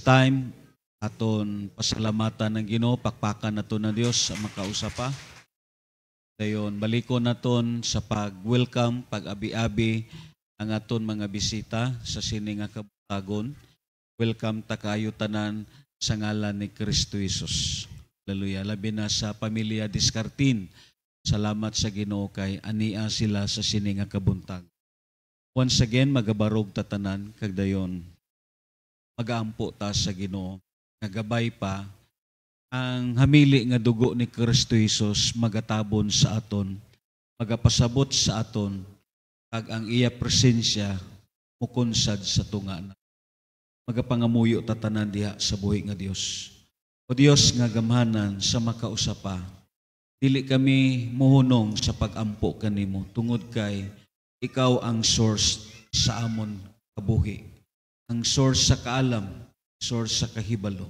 time, aton pasalamatan ng Ginoo, pakpakan nato ng Dios sa makausapa. Dayon balikon naton sa pag-welcome, pag-abi-abi ang aton mga bisita sa sini nga kabutagon. Welcome ta kaayo tanan sa ngalan ni Kristo Jesus. Hallelujah. Labi na sa pamilya Discartin. Salamat sa Ginoo kay ania sila sa sini nga kabuntag. Once again, magabarog tatanan kag dayon magaampo ta sa Ginoo. Nagabay pa ang hamili nga dugo ni Kristo Jesus magatabon sa aton, magapasabot sa aton kag ang iya presensya mukonsad sa tunga na. Magapangamuyo tatanan diha sa buhi nga Dios. O Dios nga gamhanan sa makausapa. Dili kami muhunong sa pagampo kanimo tungod kay ikaw ang source sa amon kabuhi. Ang source sa kaalam, source sa kahibalo.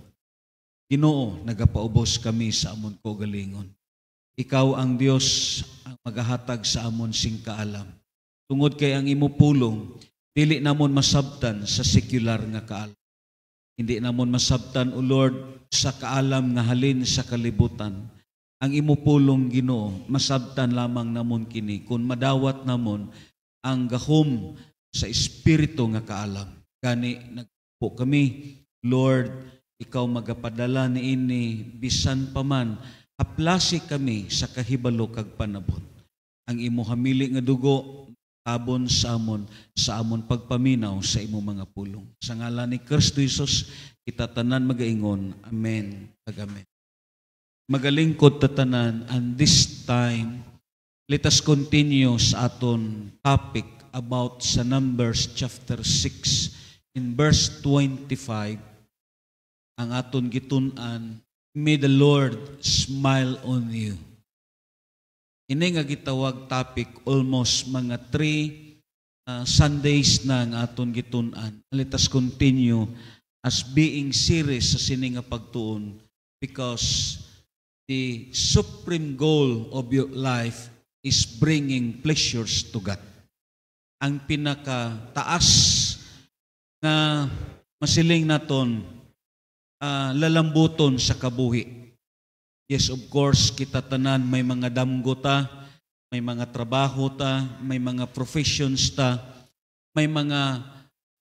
Ginoo, nagapaubos kami sa amon kaugalingon. Ikaw ang Dios ang magahatag sa amon sing kaalam. Tungod kay ang imo pulong, dili namon masabtan sa sekular nga kaalam. Hindi namon masabtan, O Lord, sa kaalam nga halin sa kalibutan. Ang imo pulong, Ginoo, masabtan lamang namon kini kung madawat namon ang gahom sa espiritu nga kaalam. Gani nagpo kami, Lord, ikaw magapadala niini bisan pa man aplasi kami sa kahibalo kag panabon. Ang imo hamili nga dugo tabon sa amon pagpaminaw sa imo mga pulong. Sa ngalan ni Kristo Jesus kita tanan magaingon. Amen. Ag amen. Magalingkod tatanan, and this time let us continue sa aton topic about sa Numbers chapter 6. In verse 25, ang aton gitun-an, may the Lord smile on you. Ini nga gitawag topic almost mga 3 Sundays na ang aton gitun-an. Let us continue as being serious sa sini nga pagtuon because the supreme goal of your life is bringing pleasures to God. Ang pinakataas na masiling naton lalambuton sa kabuhi. Yes, of course, kita tanan may mga damgo ta, may mga trabaho ta, may mga professions ta, may mga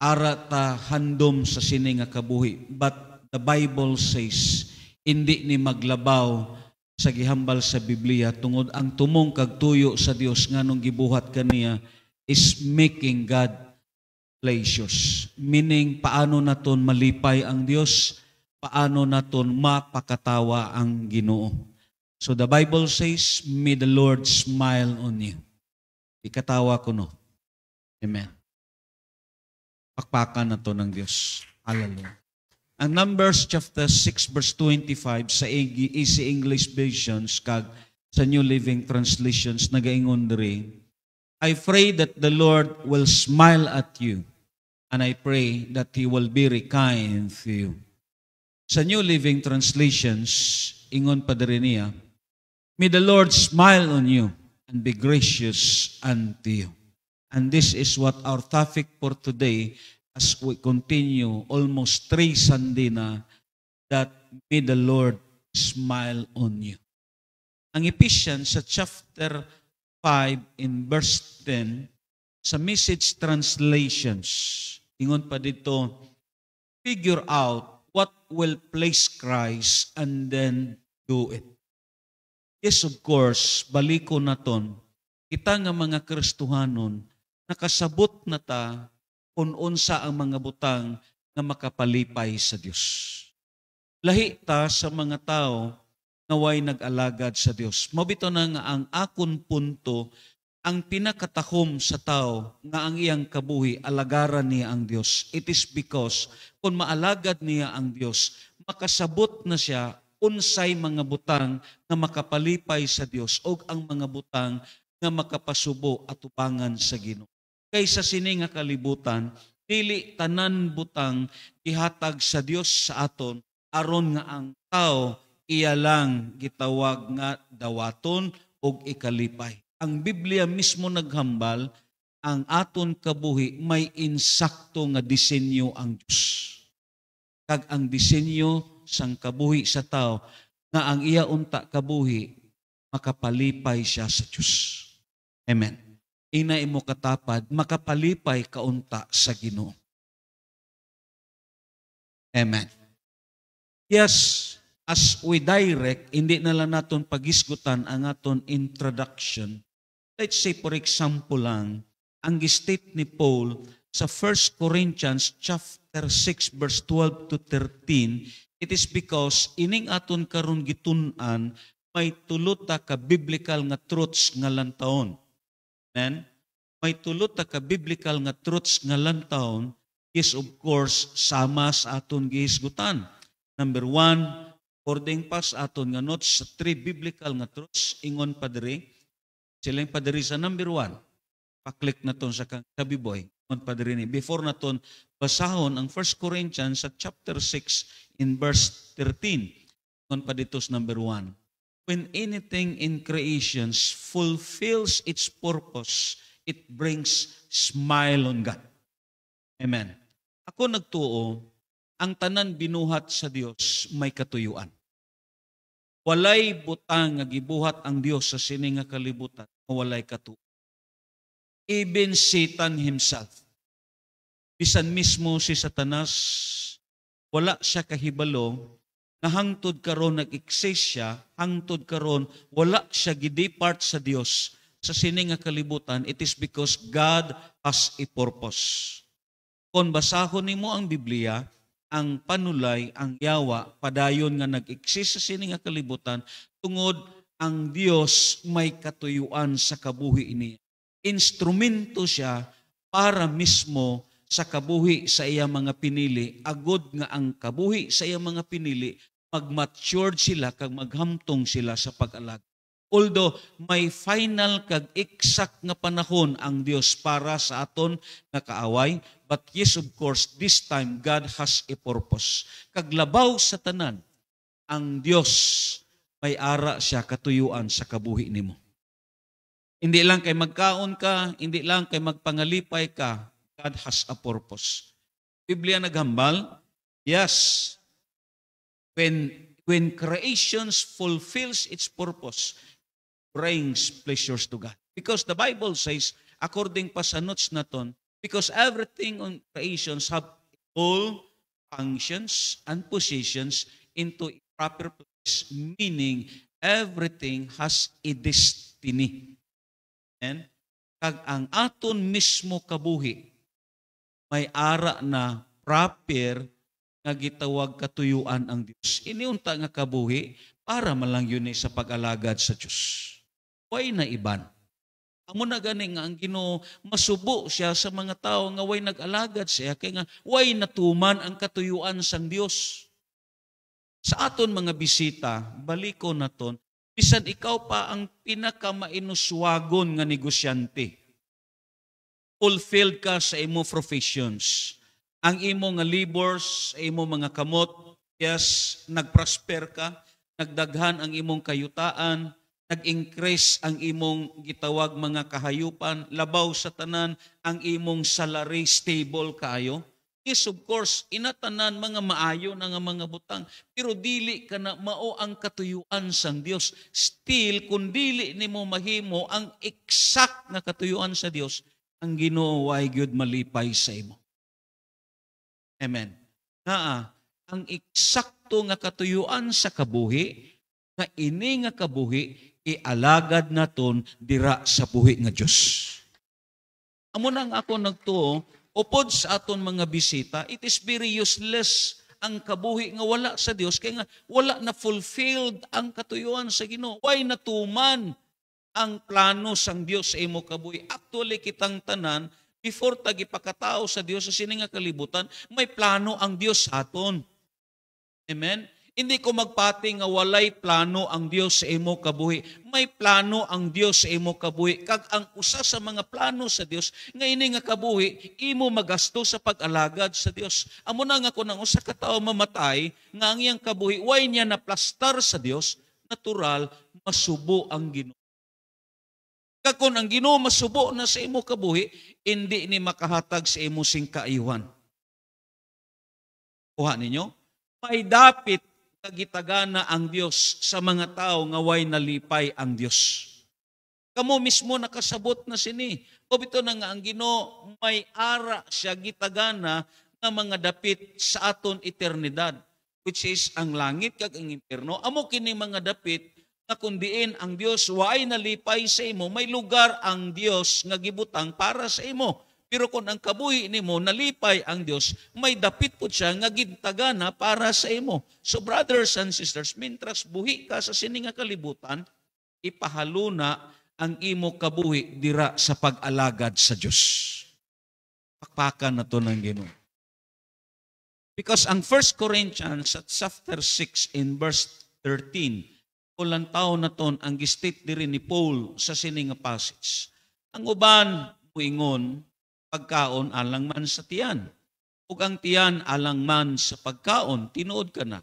ara ta handom sa sini nga kabuhi. But the Bible says, hindi ni maglabaw sa gihambal sa Biblia tungod ang tumong kag tuyo sa Dios nganong gibuhat kaniya is making God pleasures. Meaning, paano naton malipay ang Dios, paano naton mapakatawa ang Ginoo. So the Bible says, may the Lord smile on you. Ikatawa ko no. Amen. Pakpakan na to ng Diyos. Hallelujah. Ang Numbers chapter 6 verse 25 sa Easy English versions kag sa New Living Translations nagaingon diri, I pray that the Lord will smile at you, and I pray that He will be kind to you. Sa New Living Translations, ingon pa diri niya, may the Lord smile on you and be gracious unto you. And this is what our topic for today as we continue almost 3 Sunday na, that may the Lord smile on you. Ang Ephesians sa chapter 5 in verse 10, sa Message Translations, ingon pa dito, figure out what will please Christ and then do it. Yes, of course, baliko naton, kita nga mga Kristohanon, nakasabot na ta kung unsa ang mga butang nga makapalipay sa Dios. Lahi ta sa mga tao nga way nag-alagad sa Dios. Mabito na nga ang akon punto, ang pinakatahom sa tao nga ang iyang kabuhi, alagaran niya ang Dios. It is because kung maalagad niya ang Dios, makasabot na siya unsay mga butang nga makapalipay sa Dios o ang mga butang nga makapasubo at upangan sa Ginoo. Kaysa sini nga kalibutan, dili tanan butang ihatag sa Dios sa aton aron nga ang tao iya lang gitawag nga dawaton o ikalipay. Ang Biblia mismo naghambal, ang aton kabuhi may insakto nga disenyo ang Diyos. kag ang disenyo sang kabuhi sa tao nga ang iya unta kabuhi makapalipay siya sa Dios. Amen. Ina imo katapad makapalipay kaunta sa Ginoo. Amen. Yes, as we direct, hindi na lang naton pagisgutan ang aton introduction. Let's say for example lang, ang gistate ni Paul sa 1 Corinthians chapter 6 verse 12 to 13, it is because ining aton karon gitun-an may tulot ta ka biblical nga truths nga lantawon. Amen? May tulot ta ka biblical nga truths nga lantawon is of course sama sa aton gihisgutan. Number 1, according pa sa aton nga notes sa 3 biblical nga truths, ingon pa diri, silang pa diri sa number 1. Pa-click na ton sa kabiboy. Ingon pa diri ni. Before na ton basahon ang 1 Corinthians sa chapter 6 in verse 13. Ingon pa dito sa number 1. When anything in creations fulfills its purpose, it brings smile on God. Amen. Ako nagtuo, ang tanan binuhat sa Dios may katuyuan. Walay butang nga gibuhat ang Dios sa sini nga kalibutan, walay katuo. Even Satan himself, bisan mismo si Satanas, wala siya kahibalo, nga hangtod karon nag-exist siya, hangtod karon wala siya gidepart sa Dios sa sini nga kalibutan. It is because God has a purpose. Kung basahon nimo ang Biblia, ang panulay, ang yawa, padayon nga nag-exist sa sini nga kalibutan, tungod ang Dios may katuyuan sa kabuhi niya. Instrumento siya para mismo sa kabuhi sa iya mga pinili, agod nga ang kabuhi sa iya mga pinili, mag-matured sila kag maghamtong sila sa pag-alag. Although may final kag exact nga panahon ang Dios para sa aton nga kaaway, but yes, of course, this time God has a purpose. Kaglabaw sa tanan, ang Dios may ara siya katuyuan sa kabuhi nimo. Hindi lang kay magkaon ka, hindi lang kay magpangalipay ka, God has a purpose. Biblia naghambal, yes, when creations fulfills its purpose, brings pleasures to God. Because the Bible says, according pa sa notes naton, because everything on creations have all functions and positions into a proper place, meaning everything has a destiny. And kag ang aton mismo kabuhi, may ara na proper nga gitawag katuyuan ang Dios. Iniunta nga kabuhi para malang yun sa pag-alagad sa Diyos. Way na iban. Amo na gani nga ang Ginoo masubo siya sa mga tao nga way nag-alagad siya kay nga way natuman ang katuyuan sang Dios. Sa aton mga bisita, baliko naton, bisan ikaw pa ang pinakamainuswagon nga negosyante. Fulfilled ka sa imo professions. Ang imo nga labors, imo mga kamot, yes, nagprosper ka, nagdaghan ang imong kayutaan, nag-increase ang imong gitawag mga kahayupan, labaw sa tanan ang imong salary stable kayo. Yes, of course, inatanan mga maayo na nga mga butang, pero dili ka na mao ang katuyuan sang Dios. Still, kung dili nimo mahimo ang exact nga katuyuan sa Dios, ang Ginoo way gyud malipay sa imo. Amen. Ang eksakto nga katuyuan sa kabuhi, nga ini nga kabuhi, ialagad naton dira sa buhi nga Dios. Amo nang ako nagtuo, upod sa aton mga bisita, it is very useless ang kabuhi nga wala sa Dios kay nga wala na fulfilled ang katuyuan sa Ginoo. Way natuman ang plano sang Dios sa imo kabuhi. Actually kitang tanan before tagi pakatao sa Dios sa sini nga kalibutan, may plano ang Dios sa aton. Amen. Hindi ko magpati nga walay plano ang Dios sa imo kabuhi. May plano ang Dios sa imo kabuhi. Kag ang usa sa mga plano sa Dios, nga ini nga kabuhi, imo magasto sa pag-alagad sa Dios. Amo na nga kung ang usa ka tawo mamatay, nga ang iyang kabuhi, way niya naplastar sa Dios, natural, masubo ang Ginoo. Kag kung ang Ginoo masubo na sa imo kabuhi, hindi ni makahatag sa imo sing kaayuhan. Kuha ninyo? May dapit kagitagana ang Dios sa mga tao nga way nalipay ang Dios. Kamo mismo nakasabot na sini. O bito na nga ang Ginoo may ara siya gitagana nga mga dapit sa aton eternidad, which is ang langit kag ang impierno. Amo kini mga dapit nga kundiin ang Dios way nalipay sa imo, may lugar ang Dios nga gibutang para sa imo. Pero kung ang kabuhi nimo nalipay ang Dios, may dapit po siya nga gitagana para sa imo. So brothers and sisters, mintras buhi ka sa sini nga kalibutan, ipahaluna ang imo kabuhi dira sa pag-alagad sa Dios. Pakpakan na to ng Ginoo. Because ang 1 Corinthians at chapter 6 in verse 13, kulang tao na ton ang gistate diri ni Paul sa sini nga passage. Ang uban muingon, pagkaon alang man sa tiyan. Ug ang tiyan alang man sa pagkaon, tinuod ka na.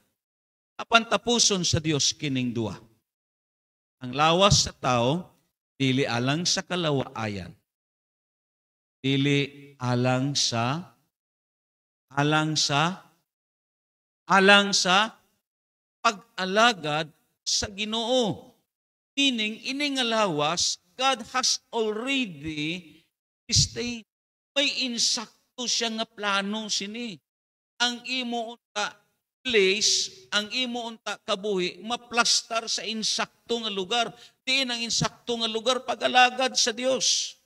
Apan tapuson sa Dios kining duwa. Ang lawas sa tao, dili alang sa kalawaayan. Dili alang sa pag-alagad sa Ginoo. Meaning, ining lawas, God has already stayed. May insakto siya nga plano sini. Ang imo unta place, ang imo unta kabuhi, maplastar sa insakto nga lugar. Diin ang insakto nga lugar pag-alagad sa Dios.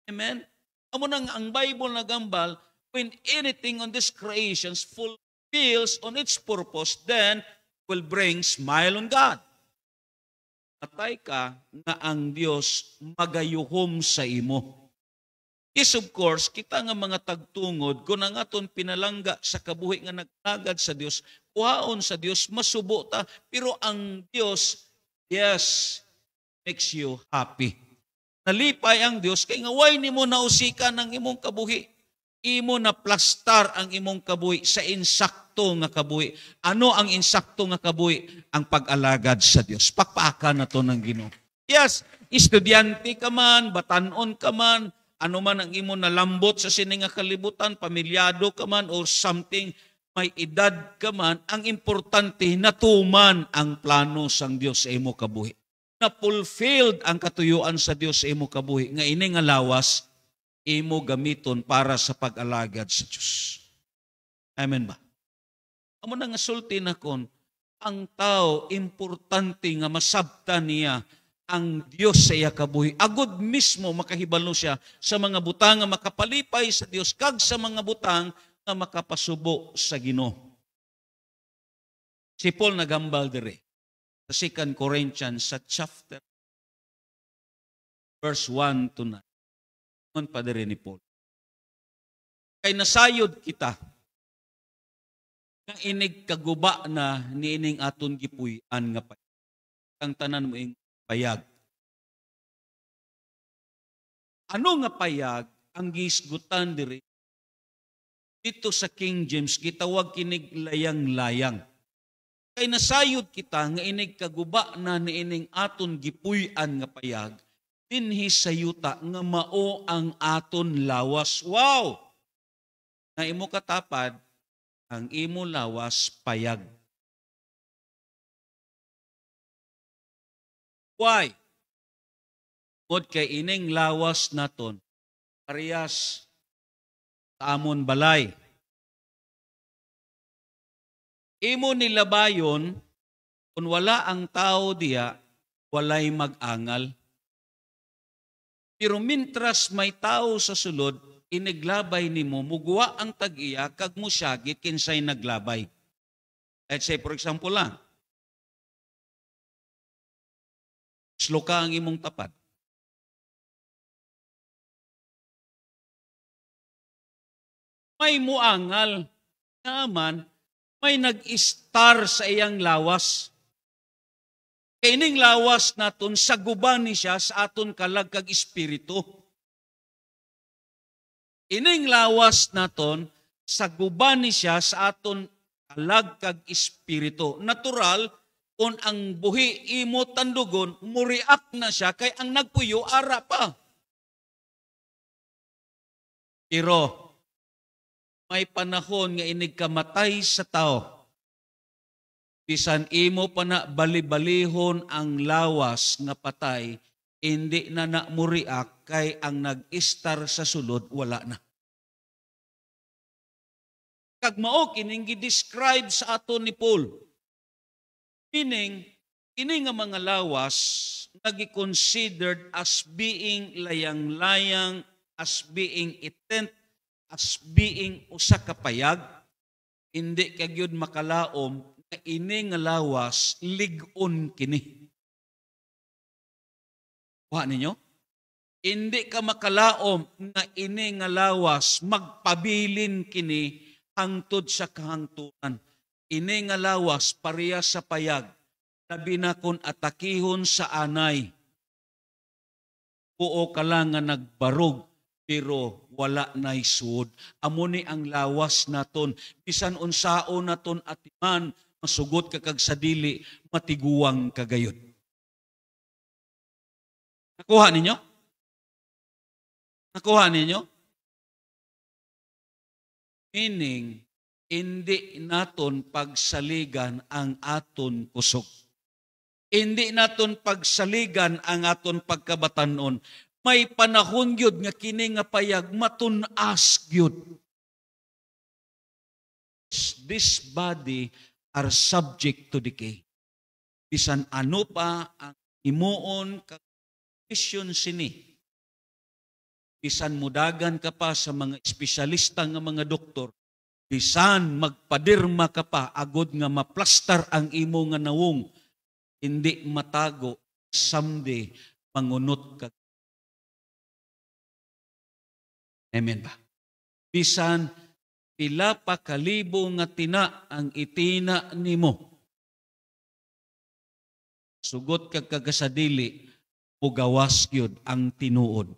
Amen? Amo nang ang Bible nagambal, when anything on this creation fulfills on its purpose, then will bring smile on God. Atay ka nga ang Dios magayuhom sa imo. Yes, of course, kita nga mga tagtungod, kung ang aton pinalangga sa kabuhi nga nagtagad sa Dios, kuhaon sa Dios, masubo ta. Pero ang Dios, yes, makes you happy. Nalipay ang Dios, kay nga way nimo nausikan ang imong kabuhi. Imo na plastar ang imong kabuhi sa insakto nga kabuhi. Ano ang insakto nga kabuhi? Ang pag-alagad sa Dios. Pakpaakan na to ng Ginoo. Yes, estudyante ka man, batanon ka man, ano man ang imo nalambot sa sini nga kalibutan, pamilyado ka man or something, may edad ka man, ang importante natuman ang plano sang Dios sa imo kabuhi. Na fulfilled ang katuyuan sa Dios sa imo kabuhi. Nga ini nga lawas, imo gamiton para sa pag-alagad sa Dios. Amen ba? Amo na nga sulti na kon, ang tao importante nga masabtan niya ang Dios sa iya kabuhi. Agud mismo makahibalo siya sa mga butang nga makapalipay sa Dios kag sa mga butang nga makapasubo sa Ginoo. Si Paul nagambal dire sa 2 Corinthians sa chapter verse 1 to 9. Ano pa dire ni Paul? Kay nasayod kita nga inig kaguba na niining aton gipuy-an nga payag. Kang tanan mo ing payag. Ano nga payag ang gisgutan diri? Dito sa King James, gitawag kinig layang-layang. Kay nasayod kita nga inig kaguba na niining aton gipuy-an nga payag, dinhi sa yuta nga mao ang aton lawas. Wow! Na imo katapad, ang imo lawas payag. Why? Mod kay ining lawas naton, parehas sa amon balay. Imo nilabayon, kung wala ang tao diya, walay mag-angal. Pero mintras may tao sa sulod, iniglabay nimo, mugwa ang tag-iya, kag mo syagit kinsay naglabay. Let's say, for example lang, sloka ang imong tapat. May muangal naman, may nag-star sa iyang lawas. Kaining lawas naton, saguban ni siya sa aton kalag kag espiritu. Ining lawas naton, saguban ni siya sa aton kalag kag espiritu. Natural, kung ang buhi imo tandugon, muriak na siya, kay ang nagpuyo, ara pa. Pero, may panahon nga inig kamatay sa tao. Bisan imo pa na bali-balihon ang lawas nga patay, hindi na namuriak kay ang nag-istar sa sulod, wala na. Kag mao kining gi-describe sa aton ni Paul. Meaning, ini nga mga lawas nagi-considered as being layang-layang, as being itent, as being usa ka payag, hindi kagyud makalaom nga ini nga lawas lig-on kini. Kuha ninyo? Hindi ka makalaom nga ini nga lawas magpabilin kini hangtod sa kahangturan. Ini nga lawas pareha sa payag, labi na kung atakihon sa anay. Puo ka lang nga nagbarog, pero wala na'y suod. Amo ni ang lawas naton. Bisan unsao naton atiman, masugot ka kag sa dili, matiguang kagayon. Nakuha ninyo? Nakuha ninyo? Meaning, hindi naton pagsaligan ang aton kusog. Hindi naton pagsaligan ang aton pagkabatanon. May panahon gyud nga kini nga payag matun-as gyud. This body are subject to decay. Bisan ano pa ang imuon kondisyon sini. Bisan mudagan ka pa sa mga espesyalista nga mga doktor, bisan magpadirma ka pa agod nga maplastar ang imo nga nawong, hindi matago, someday mangunot ka. Amen ba? Bisan pila pa kalibo nga tina ang itina nimo. Sugot ka kagasadili, mugawas gyud ang tinuod.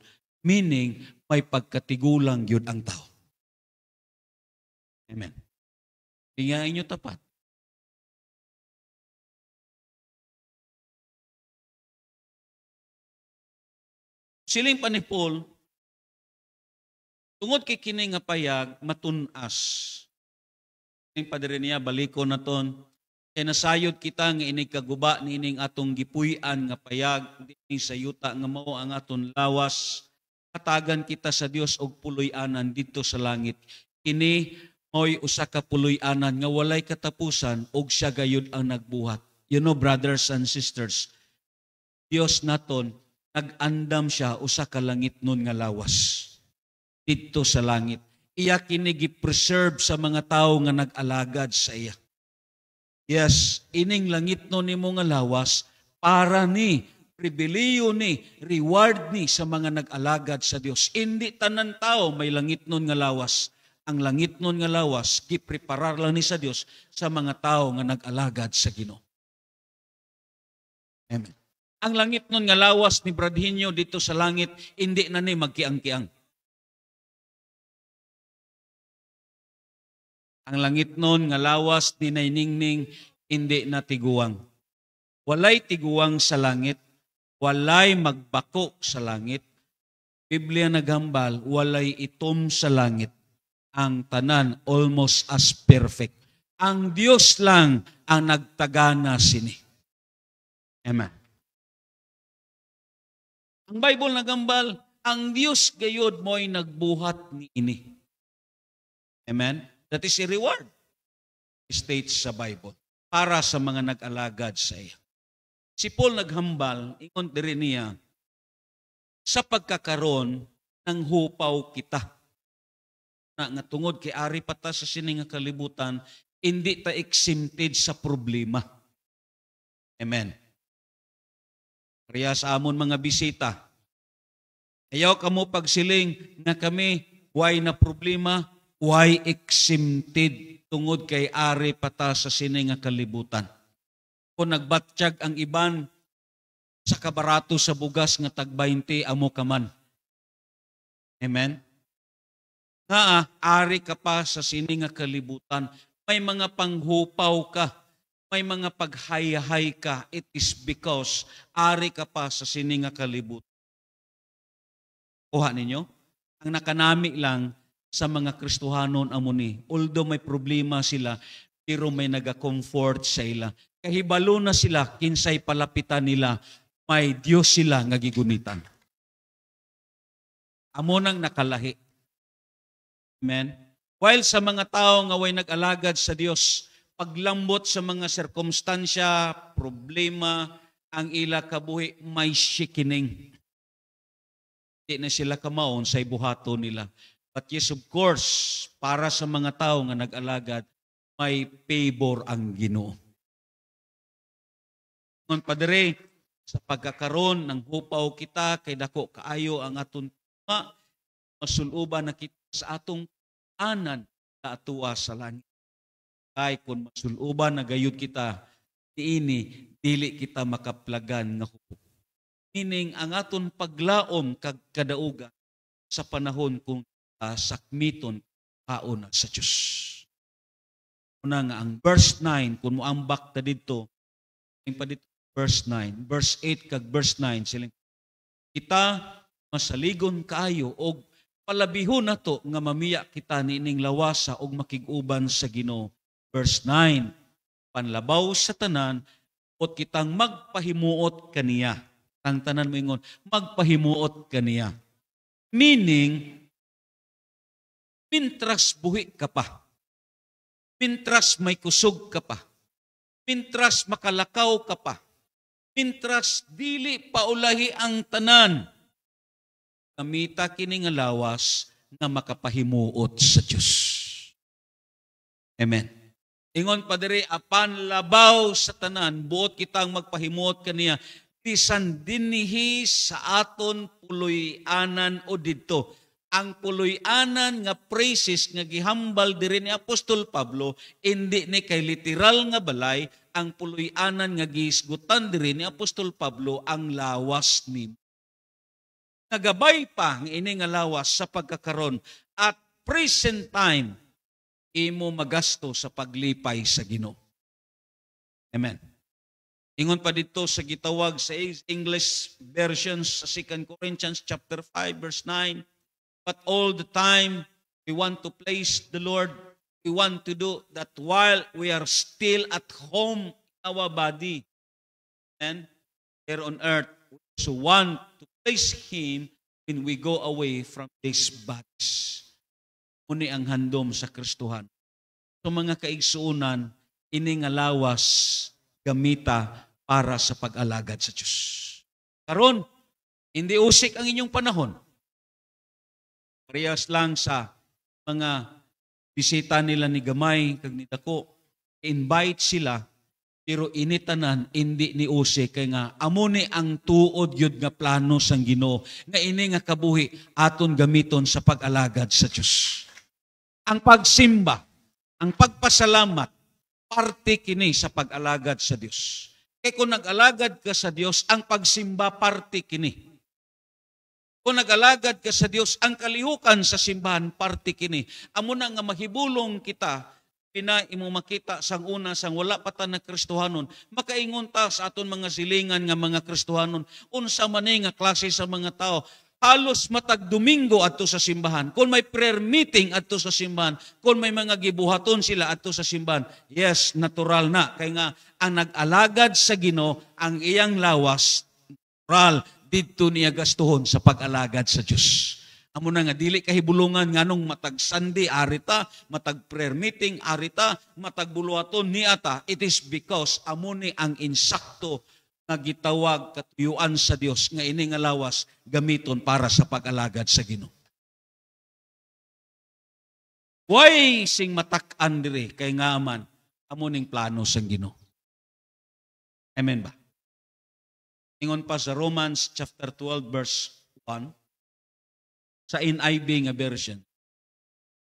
Meaning, may pagkatigulang yun ang tao. Amen. Tingnan inyo tapat. Siling pa ni Paul, tungod kay kini nga payag, matun-as. Ang padre niya, baliko na ton, kay nasayod kita nga inigkaguba nining atong gipuy-an nga payag, dining sayuta nga mao ang aton lawas, katagan kita sa Dios og puloy-anan dito sa langit. Kini mo'y usa ka puloy-anan nga walay katapusan og siya gayud ang nagbuhat. You know, brothers and sisters, Dios naton nag-andam siya usa ka langit nun nga lawas dito sa langit. Iya kini gi-preserve sa mga tawo nga nag-alagad sa iya. Yes, ining langit nun nimo nga lawas para ni pribiliyo ni, reward ni sa mga nag-alagad sa Dios. Hindi tanan tao may langit nun nga lawas. Ang langit nun nga lawas, gipreparar lang ni sa Dios sa mga tao nga nag-alagad sa Ginoo. Amen. Ang langit nun nga lawas ni Bradhinyo dito sa langit, hindi na ni magkiang-kiang. Ang langit nun nga lawas ni Nainingning, hindi na tiguang. Walay tiguang sa langit, walay magbako sa langit. Biblia naghambal, walay itom sa langit. Ang tanan almost as perfect. Ang Dios lang ang nagtagana sini. Amen. Ang Bible naghambal, ang Dios gayud mo'y nagbuhat ni ini. Amen. That is a reward. It states sa Bible para sa mga nag-alagad sa iya. Si Paul naghambal, ingon diri niya, sa pagkakaroon ng hupaw kita. Nga tungod kay ari pata sa sini nga kalibutan, hindi ta exempted sa problema. Amen. Kaya sa amon mga bisita, ayaw kamo pagsiling nga kami, why na problema, why exempted tungod kay ari pata sa sini nga kalibutan. Kung nagbatsyag ang iban sa kabarato sa bugas nga tag 20 amo kaman. Amen? Ari ka pa sa sini nga kalibutan, may mga panghupaw ka, may mga paghay-hay ka, it is because ari ka pa sa sini nga kalibutan. Kuha ninyo? Ang nakanami lang, sa mga Kristohanon amuni. Although may problema sila, pero may naga-comfort sa ila. Kahibalo na sila, kinsay palapitan nila, may Dios sila nga gigunitan. Amo nang nakalahi. Amen? While sa mga tao nga way nag-alagad sa Dios, paglambot sa mga sirkumstansya, problema, ang ila kabuhi may shikining. Di na sila kamaon sa ibuhato nila. But yes, of course, para sa mga tao nga nag-alagad, may favor ang Ginoo. Ngon padre, sa pagkakaroon ng hupaw kita, kay dako kaayo ang aton masuluban na kita sa atong anan na atuwa sa langit. Kay kung masuluban na gayud kita, diini, dili kita makaplagan nga hupo. Meaning, ang aton paglaom kag kadauga sa panahon kung sakmiton kauna sa Diyos. Una nga, ang verse 9, kung muambak ta dito, verse 9, verse 8 kag verse 9, silang kita masaligon kaayo og palabihon nato nga mamiya kita niining lawasa og makig-uban sa Ginoo. Verse 9, panlabaw sa tanan ot kitang magpahimuot kaniya. Ang tanan mo ingon, magpahimuot kaniya. Meaning, mintras buhi ka pa, mintras may kusog ka pa, mintras makalakaw ka pa, mintras dili paulahi ang tanan, kamita kini nga lawas nga makapahimuot sa Dios. Amen. Ingon pa diri, apan labaw sa tanan, buot kitang magpahimuot kaniya, bisan dinhi sa aton puloy-anan o didto. Ang puloy-anan nga praises nga gihambal diri ni Apostol Pablo, hindi ni kay literal nga balay, ang puloy-anan nga giisgutan diri ni Apostol Pablo ang lawas ni. Nagabay pa ang ini nga lawas sa pagkakaron at present time imo magasto sa paglipay sa Ginoo. Amen. Ingon pa dito sa gitawag sa English versions sa 2 Corinthians chapter 5 verse 9, but all the time we want to place the Lord, we want to do that while we are still at home in our body and here on earth, we also want to place Him when we go away from these bodies. Muni ang handom sa Kristohan. So mga kaigsuunan, ini nga lawas gamita para sa pag-alagad sa Diyos. Karon, hindi usik ang inyong panahon. Parehas lang sa mga bisita nila ni Gamay, kag ni Dako, invite sila, pero initanan, hindi ni usik, kaya nga, amo ni ang tuod yun nga plano sang Ginoo, nga ini nga kabuhi, aton gamiton sa pag-alagad sa Diyos. Ang pagsimba, ang pagpasalamat, parte kini sa pag-alagad sa Diyos. Kaya kung nag-alagad ka sa Diyos, ang pagsimba parte kini. Kung nag-alagad ka sa Diyos, ang kalihukan sa simbahan parte kini. Amo na nga mahibulong kita, imo makita sang una, sang wala pa ta na Kristohanon, makaingon ta sa aton mga silingan nga mga Kristohanon, unsa man nga klase sa mga tao, halos matag Domingo adto sa simbahan. Kung may prayer meeting adto sa simbahan, kung may mga gibuhaton sila adto sa simbahan, yes, natural na. Kaya nga, ang nag-alagad sa Ginoo, ang iyang lawas, natural, didto niya gastuhon sa pag-alagad sa Diyos. Amo na nga, dili kahibulungan nganong matag Sunday, arita, matag prayer meeting, arita, matag buluhaton, niata. It is because amo ni ang insakto nga gitawag katuyuan sa Dios nga ini nga lawas gamiton para sa pag-alagad sa Ginoo. Why sing matak-an diri kay nga man amo ning plano sang Ginoo. Amen ba? Ingon pa sa Romans chapter 12 verse 1 sa NIV nga version.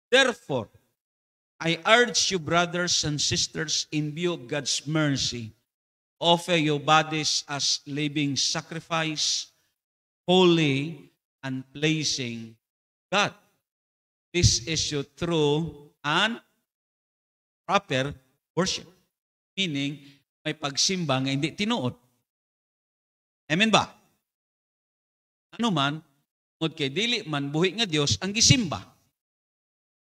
Therefore, I urge you brothers and sisters in view of God's mercy, offer your bodies as living sacrifice, holy and pleasing God. This is your true and proper worship. Meaning, may pagsimba nga hindi tinuod. Amen ba? Ano man, kay dili man buhi nga Dios ang gisimba.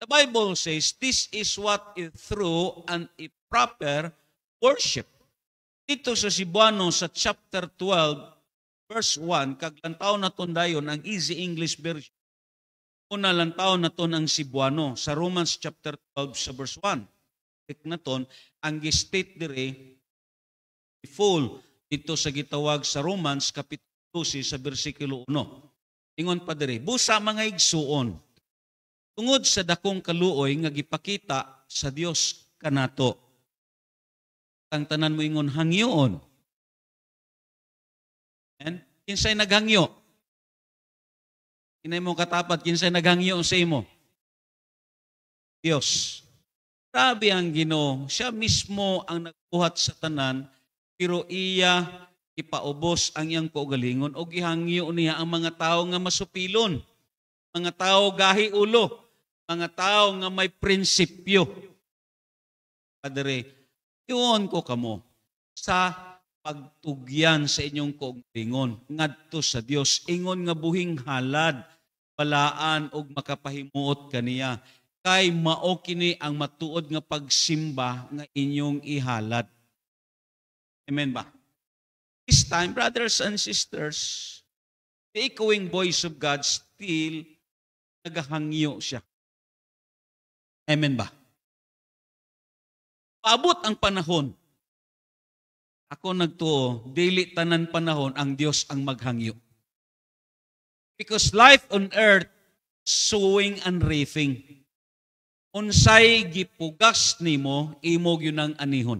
The Bible says this is what is true and a proper worship. Dito sa Cebuano sa chapter 12 verse 1 kag lantaw naton dayon ang Easy English version. Una lantaw naton ang Cebuano sa Romans chapter 12 sa verse 1. Tik naton ang gi-state dire full dito sa gitawag sa Romans kapitulo 12 sa bersikulo 1. Ingon pa dire, busa mga igsuon, tungod sa dakong kaluoy nga gipakita sa Dios kanato. Ang tanan mo ingon hangyoon. And kinsay naghangyo? Kinay mo katapat, kinsay naghangyo sa imo? Dios. Grabe ang Ginoo, siya mismo ang nagbuhat sa tanan, pero iya ipaubos ang iyang kaugalingon o gihangyo niya ang mga tao nga masupilon, mga tao gahi ulo, mga tao nga may prinsipyo. Padre, iyon ko kamo sa pagtugyan sa inyong kaugalingon ngadto sa Dios, ingon nga buhing halad, balaan og makapahimuot kaniya, kay mao kini ang matuod nga pagsimba nga inyong ihalad. Amen ba? This time, brothers and sisters, the echoing voice of God still nagahangyo siya. Amen ba? Paabot ang panahon. Ako nagtuo, dili tanan panahon ang Dios ang maghangyo. Because life on earth, sowing and reaping. Unsay gipugas nimo, imo yun ang anihon.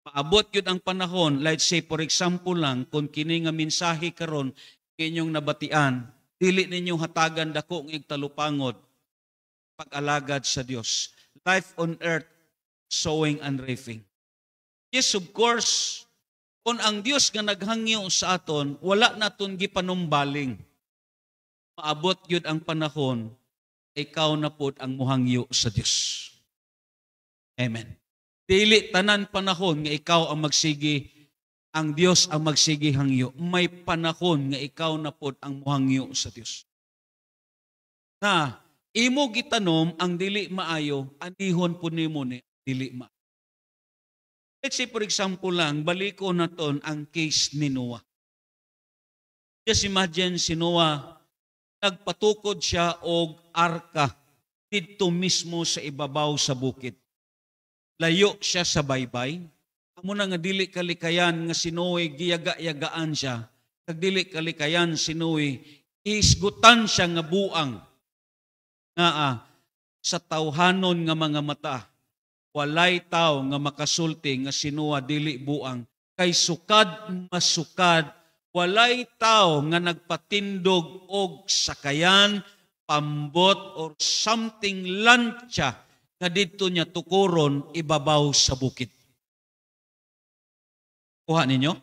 Paabot yun ang panahon, let's say for example lang, kung kini nga mensahe karon kinyong nabatian, dili ninyong hatagan dako ng igtalupangod, pag-alagad sa Dios. Life on earth, sowing and reaping. Yes, of course, kung ang Dios nga naghangyo sa aton, wala naton gipanumbaling. Paabot yun ang panahon, ikaw na pod ang muhangyo sa Dios. Amen. Dili tanan panahon nga ikaw ang magsigi, ang Dios ang magsigi hangyo. May panahon nga ikaw na pod ang muhangyo sa Dios. Na imo gitanom ang dili maayo, anihon po nimo ni dili maayo. Let's say for example lang, baliko naton ang case ni Noah. Just imagine si Noah, nagpatukod siya og arka dito mismo sa ibabaw sa bukid. Layo siya sa baybay. Amo na nga dili kalikayan nga si Noe giyaga-yagaan siya. Kag dili kalikayan si Noe isgutan siya nga buang. Nga sa tawhanon nga mga mata, walay taw nga makasulti nga si Noe dili buang. Kay sukad masukad, walay taw nga nagpatindog og sakayan, pambot or something lantya nga dito niya tukuron ibabaw sa bukid. Kuha ninyo?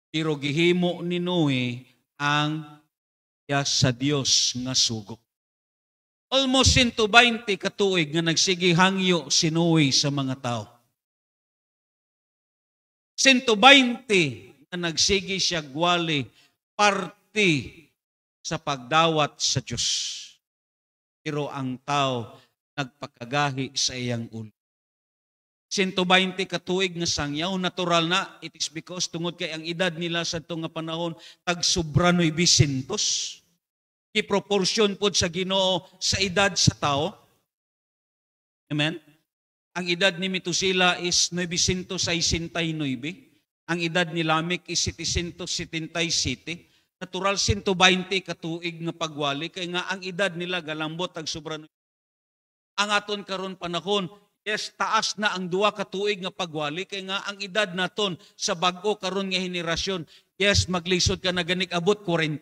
Pero gihimo ni Noe ang sa Dios nga sugo. Almost 120 katuig nga nagsige hangyo si Noe sa mga tao. 120 na nagsige siya gwali parte sa pagdawat sa Diyos. Pero ang tao nagpakagahi sa iyang ulo. 120 katuig nga sangyaw, natural na, it is because tungod kay ang edad nila sa itong nga panahon, tag-sobra 900. Iproporsyon po sa Ginoo sa edad sa tao. Amen? Ang edad ni Metusela is 969. Ang edad ni Lamech is 777. Natural 120 katuig nga pagwali kay nga ang edad nila galambot ag sobra. Ang aton karon panahon, yes, taas na ang 2 katuig nga pagwali kay nga ang edad naton sa bag-o karon nga henerasyon, yes, maglisod ka na ganik abot 40.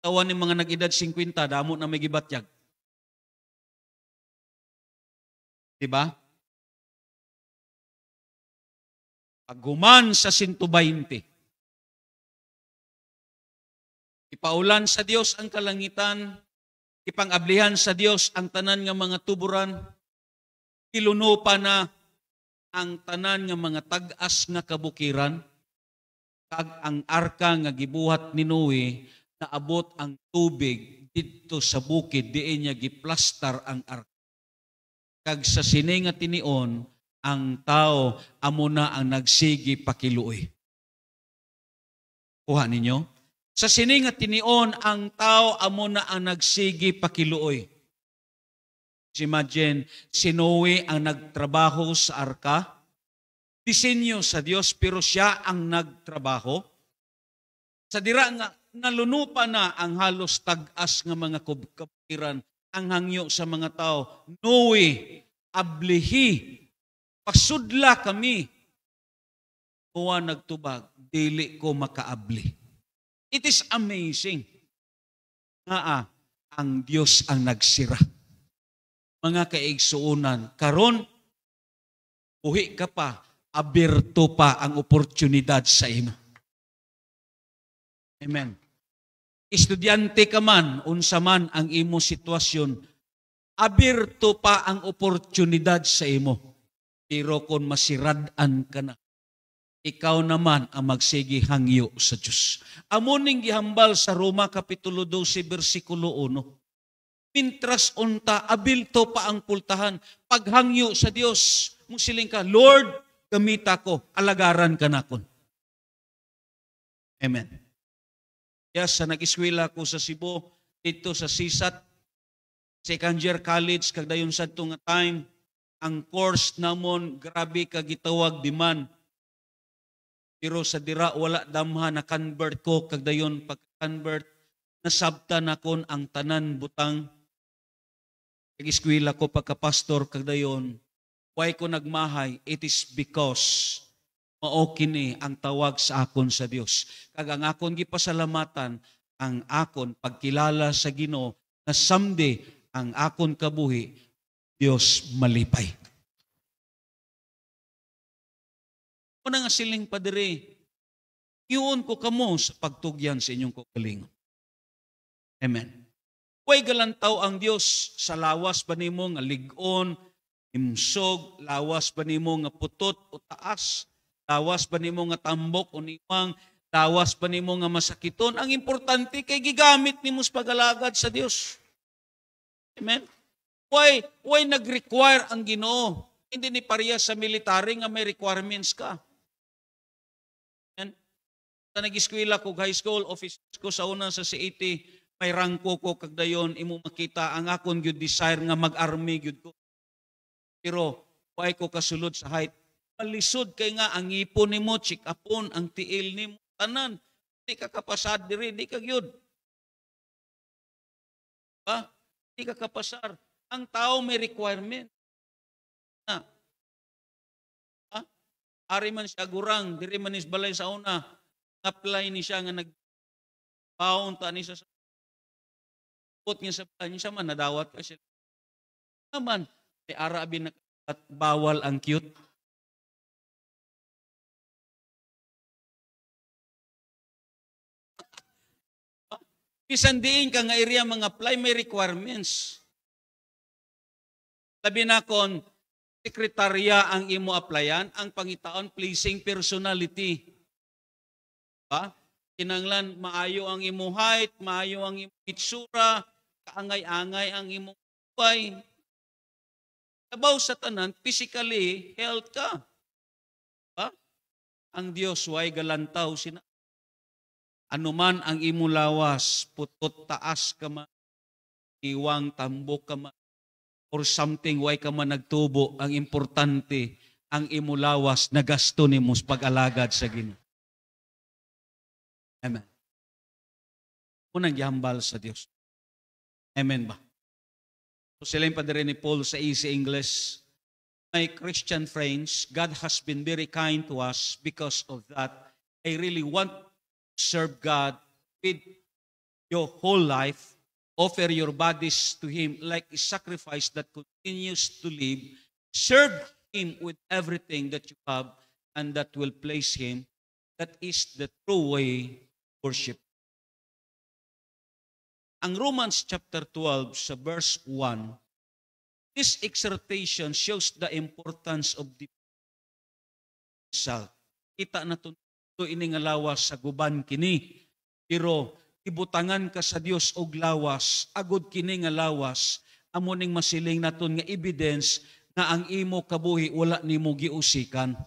Tawan ni mga nag-edad 50 damo na may gibatyag. Diba? Paghuman sa 120. Ipaulan sa Dios ang kalangitan, ipangablihan sa Dios ang tanan nga mga tuburan, iluno pa na ang tanan nga mga tag-as nga kabukiran, kag ang arka nga gibuhat ni Noe naabot ang tubig dito sa bukid, diin niya giplastar ang ark. Kag sa sini nga tinion, ang tao amo na ang nagsigi pakiluoy. Kuha ninyo? Sa sini nga tinion, ang tao amo na ang nagsigi pakiluoy. Imagine, si Noe ang nagtrabaho sa arka, disenyo sa Dios, pero siya ang nagtrabaho. Sa dira nga, nalunupa na ang halos tag-as nga mga kapiran, ang hangyo sa mga tao. Noe, ablihi, pasudla kami. Kuha nagtubag, dili ko makaabli. It is amazing. Nga ang Diyos ang nagsira. Mga kaigsuunan, karon buhi ka pa, abierto pa ang oportunidad sa imo. Amen. Estudyante ka man, unsa man ang imo sitwasyon, abierto pa ang oportunidad sa imo. Pero kung masiradan ka na, ikaw naman ang magsigi hangyo sa Diyos. Amuning gihambal sa Roma Kapitulo 12, versikulo 1. Mintras unta, abilto pa ang pultahan, paghangyo sa Diyos, musiling ka, Lord, gamita ko, alagaran ka na kon. Amen. Yes, sa nag-iskwela ko sa Cebu, dito sa CSAT, second year college, kagdayon sa ito nga time, ang course namon, grabe kagitawag demand. Pero sa dira, wala damha na convert ko, kagdayon pag-convert, nasabta na kon ang tanan butang. Kag-eskwela ko pagka-pastor kagdayon, why ko nagmahay? It is because mao kini ang tawag sa akon sa Dios. Kag ang akon gipasalamatan, ang akon pagkilala sa Ginoo na someday ang akon kabuhi Dios malipay. Una nga siling padre, iyon ko kamo sa pagtugyan sa inyong kagalingon. Amen. Way galantaw ang Dios sa lawas ba nimo nga lig-on, imsog, lawas ba nimo nga putot o taas, lawas ba nimo nga tambok o nimang, lawas ba nimo nga masakiton. Ang importante kay gigamit nimo sa pagalagad sa Dios. Amen. Why nag-require ang Ginoo? Hindi ni pareha sa military nga may requirements ka. Amen. Sa nag-eskwela ko, high school office ko sa una sa C80, may rangko ko kagdayon, imo makita ang akon gyud desire nga mag-army gyud ko. Pero why ko kasulod sa height? Malisod kay nga ang ipon nimo, check upon ang tiil nimo tanan. Di ka kapasad diri, di ka gyud. Ba? Di ka kapasar. Ang tao may requirement. Na. Ha? Ari man siya gurang, diri man is balay sa una. Apply ni siya nga nag-bound ta ni siya sa put niya sa plan niya man nadawat ka siya. Naman, may arabi na at bawal ang cute. Bisan diin ka nga area mga apply, may requirements. Labi na kon, sekretarya ang imo applyan, ang pangitaon pleasing personality. Ba? Kinanglan, maayo ang imo height, maayo ang imo itsura, kaangay-angay ang imong buhay. Sabaw sa tanan, physically, health ka. Ba? Ang Diyos, way galantaw sina. Anuman ang imo lawas, putot taas ka man, iwang tambok ka man, or something, way ka man nagtubo, ang importante, ang imo lawas, nagasto ni mo pag-alagad sa Ginoo. Amen. Unang gihambal sa Diyos. Amen ba? So sila yung padre ni Paul sa easy English, my Christian friends, God has been very kind to us because of that. I really want to serve God with your whole life, offer your bodies to Him like a sacrifice that continues to live, serve Him with everything that you have and that will please Him. That is the true way worship. Ang Romans chapter 12 sa verse 1, this exhortation shows the importance of the self. Kita na ito ini nga lawas sa guban kini. Pero ibutangan ka sa Dios og lawas, agud kini nga lawas, amo ning masiling naton nga evidence na ang imo kabuhi wala nimo giusikan.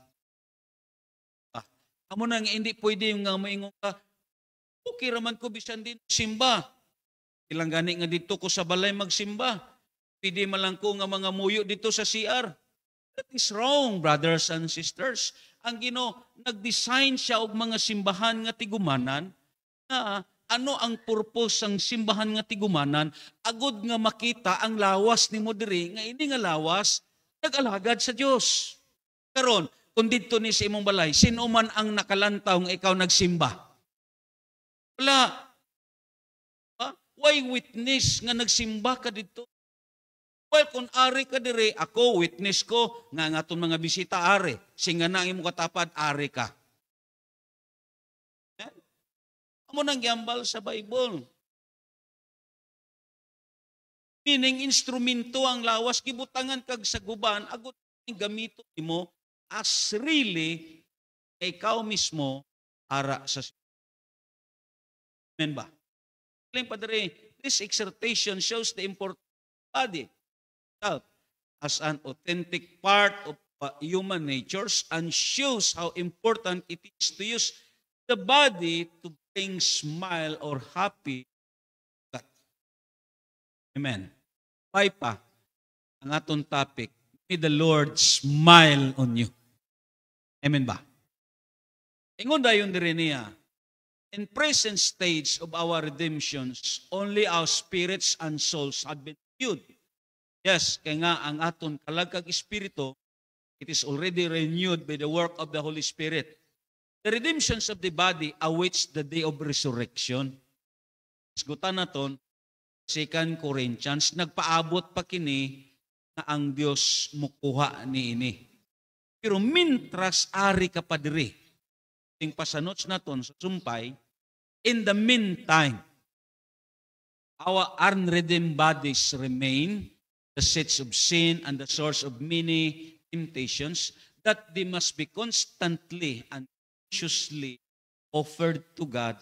Amo na nga hindi pwede nga maingon ka, okay raman ko bisan din simba. Ilang gani nga dito ko sa balay magsimba. Pwede man lang ko nga mga muyo dito sa CR. That is wrong, brothers and sisters. Ang Ginoo nag-design siya og mga simbahan nga tigumanan na ano ang purpose ng simbahan nga tigumanan agud nga makita ang lawas nimo diri nga ini nga lawas nag-alagad sa Dios. Karon kung dito ni sa imong balay, sino man ang nakalantaw nga ikaw nagsimba? Wala. Why witness nga nagsimba ka dito? Well, kung ari ka dire, ako, witness ko, nga aton mga bisita, ari. Singa na ang imong katapad, ari ka. Amo nang giambal sa Bible. Meaning, instrumento ang lawas, gibutangan kag sa guban, agot gamito nimo as really, ikaw mismo, ara sa Amen ba? Padre, this exhortation shows the importance of the body as an authentic part of human natures and shows how important it is to use the body to bring smile or happy. Amen. Bye pa, ang atong topic, may the Lord smile on you. Amen ba? Ingon dayon diri niya, in present stage of our redemptions, only our spirits and souls have been renewed. Yes, kaya nga ang aton kalagkag espiritu, it is already renewed by the work of the Holy Spirit. The redemptions of the body awaits the day of resurrection. Isgutan naton, 2 Corinthians, nagpaabot pa kini na ang Dios mukuha niini. Pero mintras ari ka pa diri, ting pasanots naton sa sumpay, in the meantime, our unredeemed bodies remain the seats of sin and the source of many temptations, that they must be constantly and consciously offered to God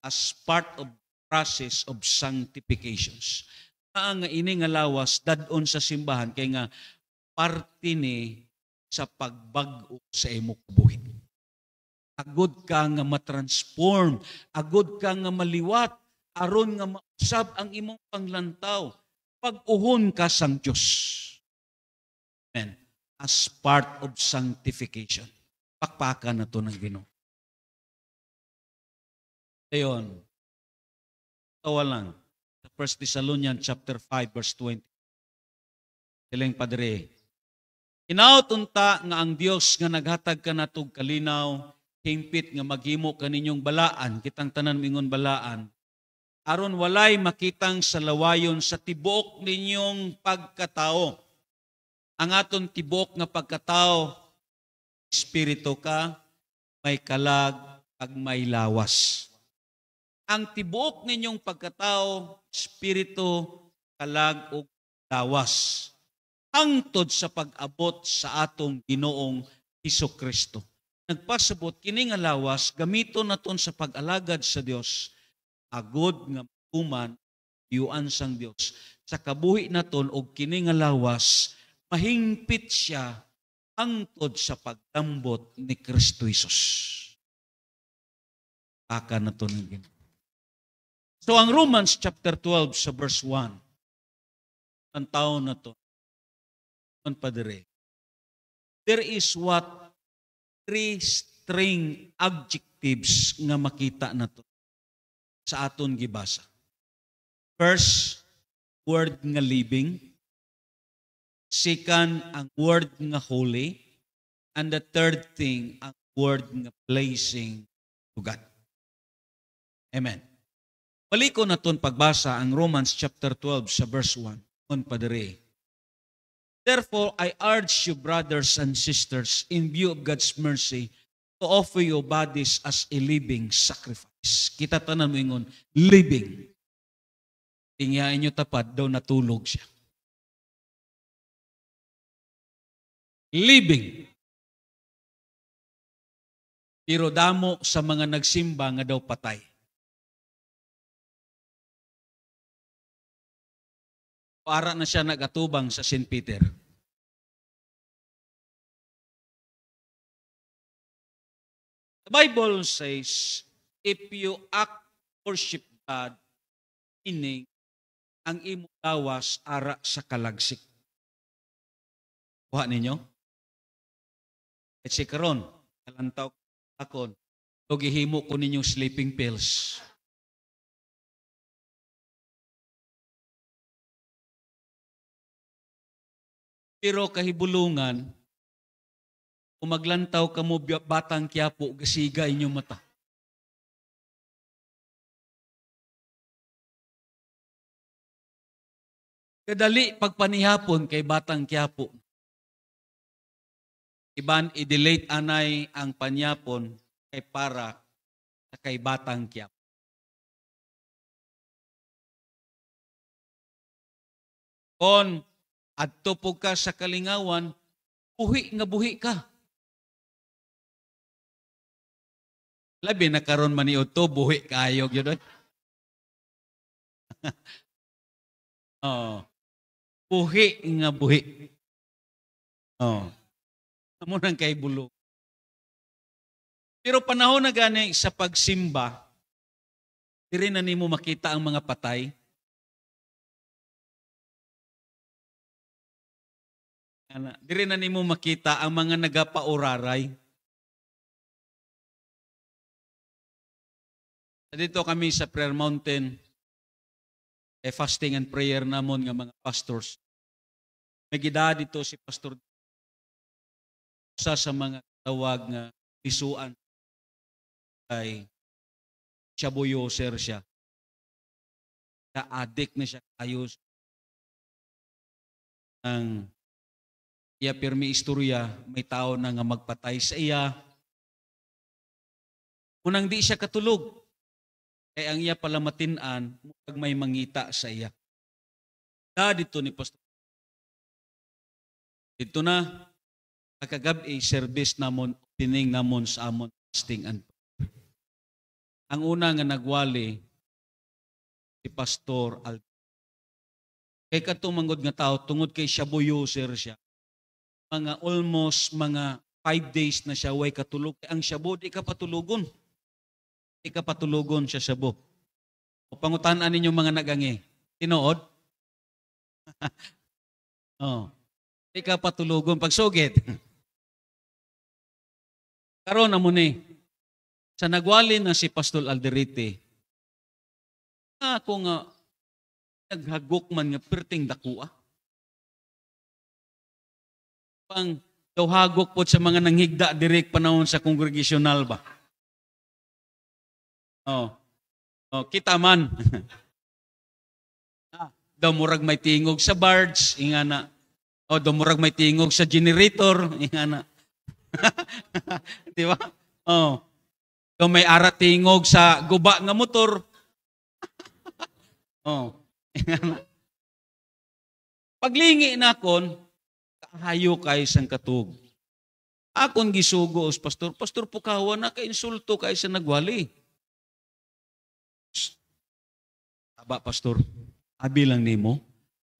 as part of process of sanctifications. Nga ini nga lawas dadon sa simbahan kay nga parte ni sa pagbag-o sa imo kabuhi. Agud ka nga matransform, agud ka nga maliwat, aron nga mausab ang imong panglantaw. Pag-uhon ka sang Diyos. Amen. As part of sanctification. Pakpakan na to ng Ginoo. Ayon. Tawa lang. Sa 1 Thessalonians chapter 5 verse 20. Siling Padre, Hinaut-unta nga ang Dios nga naghatag ka natog kalinaw, himpit nga maghimo kaninyong balaan, kitang tanan mingon balaan, aron walay makitang salawayon sa tibuok ninyong pagkatao. Ang aton tibuok nga pagkatao, espiritu ka, may kalag, ag may lawas. Ang tibuok ninyong pagkatao, espiritu, kalag, ug lawas. Hangtod sa pag-abot sa atong Ginoong Hesukristo. Nagpasabot kini nga lawas, gamito naton sa pag-alagad sa Dios, agud nga tuman yuan sang Dios sa kabuhi naton og kini nga lawas mahingpit siya angtod sa pagdambot ni Kristo Jesus. Aka naton ngin. So ang Romans chapter 12 sa verse 1. Ang taon na to. Ang padre. There is what 3 string adjectives nga makita nato sa aton gibasa. First, word nga living. Second, ang word nga holy. And the third thing, ang word nga pleasing to God. Amen. Baliko naton pagbasa ang Romans chapter 12 sa verse 1. On padre. Therefore, I urge you, brothers and sisters, in view of God's mercy, to offer your bodies as a living sacrifice. Kita tanan mo ingon, living. Tingyain nyo tapad, daw natulog siya. Living. Pero damo sa mga nagsimba nga daw patay. Para na siya nagatubang sa St. Peter. The Bible says, if you act worship God, meaning, ang imo lawas ara sa kalagsik. Kuha ninyo? At si karon, kalantaw akon, o gihimo ko ninyong sleeping pills. Pero kahibulungan, kung maglantaw ka mo batang Quiapo, gasiga inyong mata. Kadali pagpanihapon kay batang Quiapo. Iban i-delete anay ang panyapon kay para sa kay batang Quiapo. Kon adto po ka sa kalingawan, buhi ka. Labi na karon maniud to, buhi kaayog yun. Oh. Buhi. Oh. Amo nang kay bulo. Pero panahon na gani sa pagsimba, diri na nimo makita ang mga patay. Diri na nimo makita ang mga nagapauraray. Dito kami sa Prayer Mountain, fasting and prayer namon nga mga pastors. May gida dito si Pastor sa mga tawag nga isuan kay siya siya. Ka-addict na siya ayos. Ang iya pirmi istorya, may tao na nga magpatay sa iya. Unang di siya katulog. Kaya ang iya pala matinan, pag may mangita sa iya. Dito ni Pastor. Dito na, pagkagabi service namon, tining namon sa amon fasting and prayer. Ang una nga nagwali, si Pastor Al. Kay katumanggod nga tao, tungod kay siya user siya. Almost 5 days na siya way katulog. Ang syabo, di ka patulugon. Di ka patulugon siya syabo. O pangutanan ninyo mga nagangi. Tinood? Oh. Di ka patulugon. Pagsugit. Karon na mo ni. Sa nagwali na si Pastor Alderete, ako nga, naghagok man nga perting dakua. Pang hagok po sa mga nanghigda direct panahon sa kongregasyonal ba? Oh, kita man. Daw murag may tingog sa barge, ingana. Daw murag may tingog sa generator, ingana. Di ba? Daw may ara tingog sa guba nga motor. Ingana. Paglingi na kon, kahayo kay sang katug. Akon gisugo os pastor pukawa na kay insulto kay sa nagwali. Aba pastor, abi lang nimo.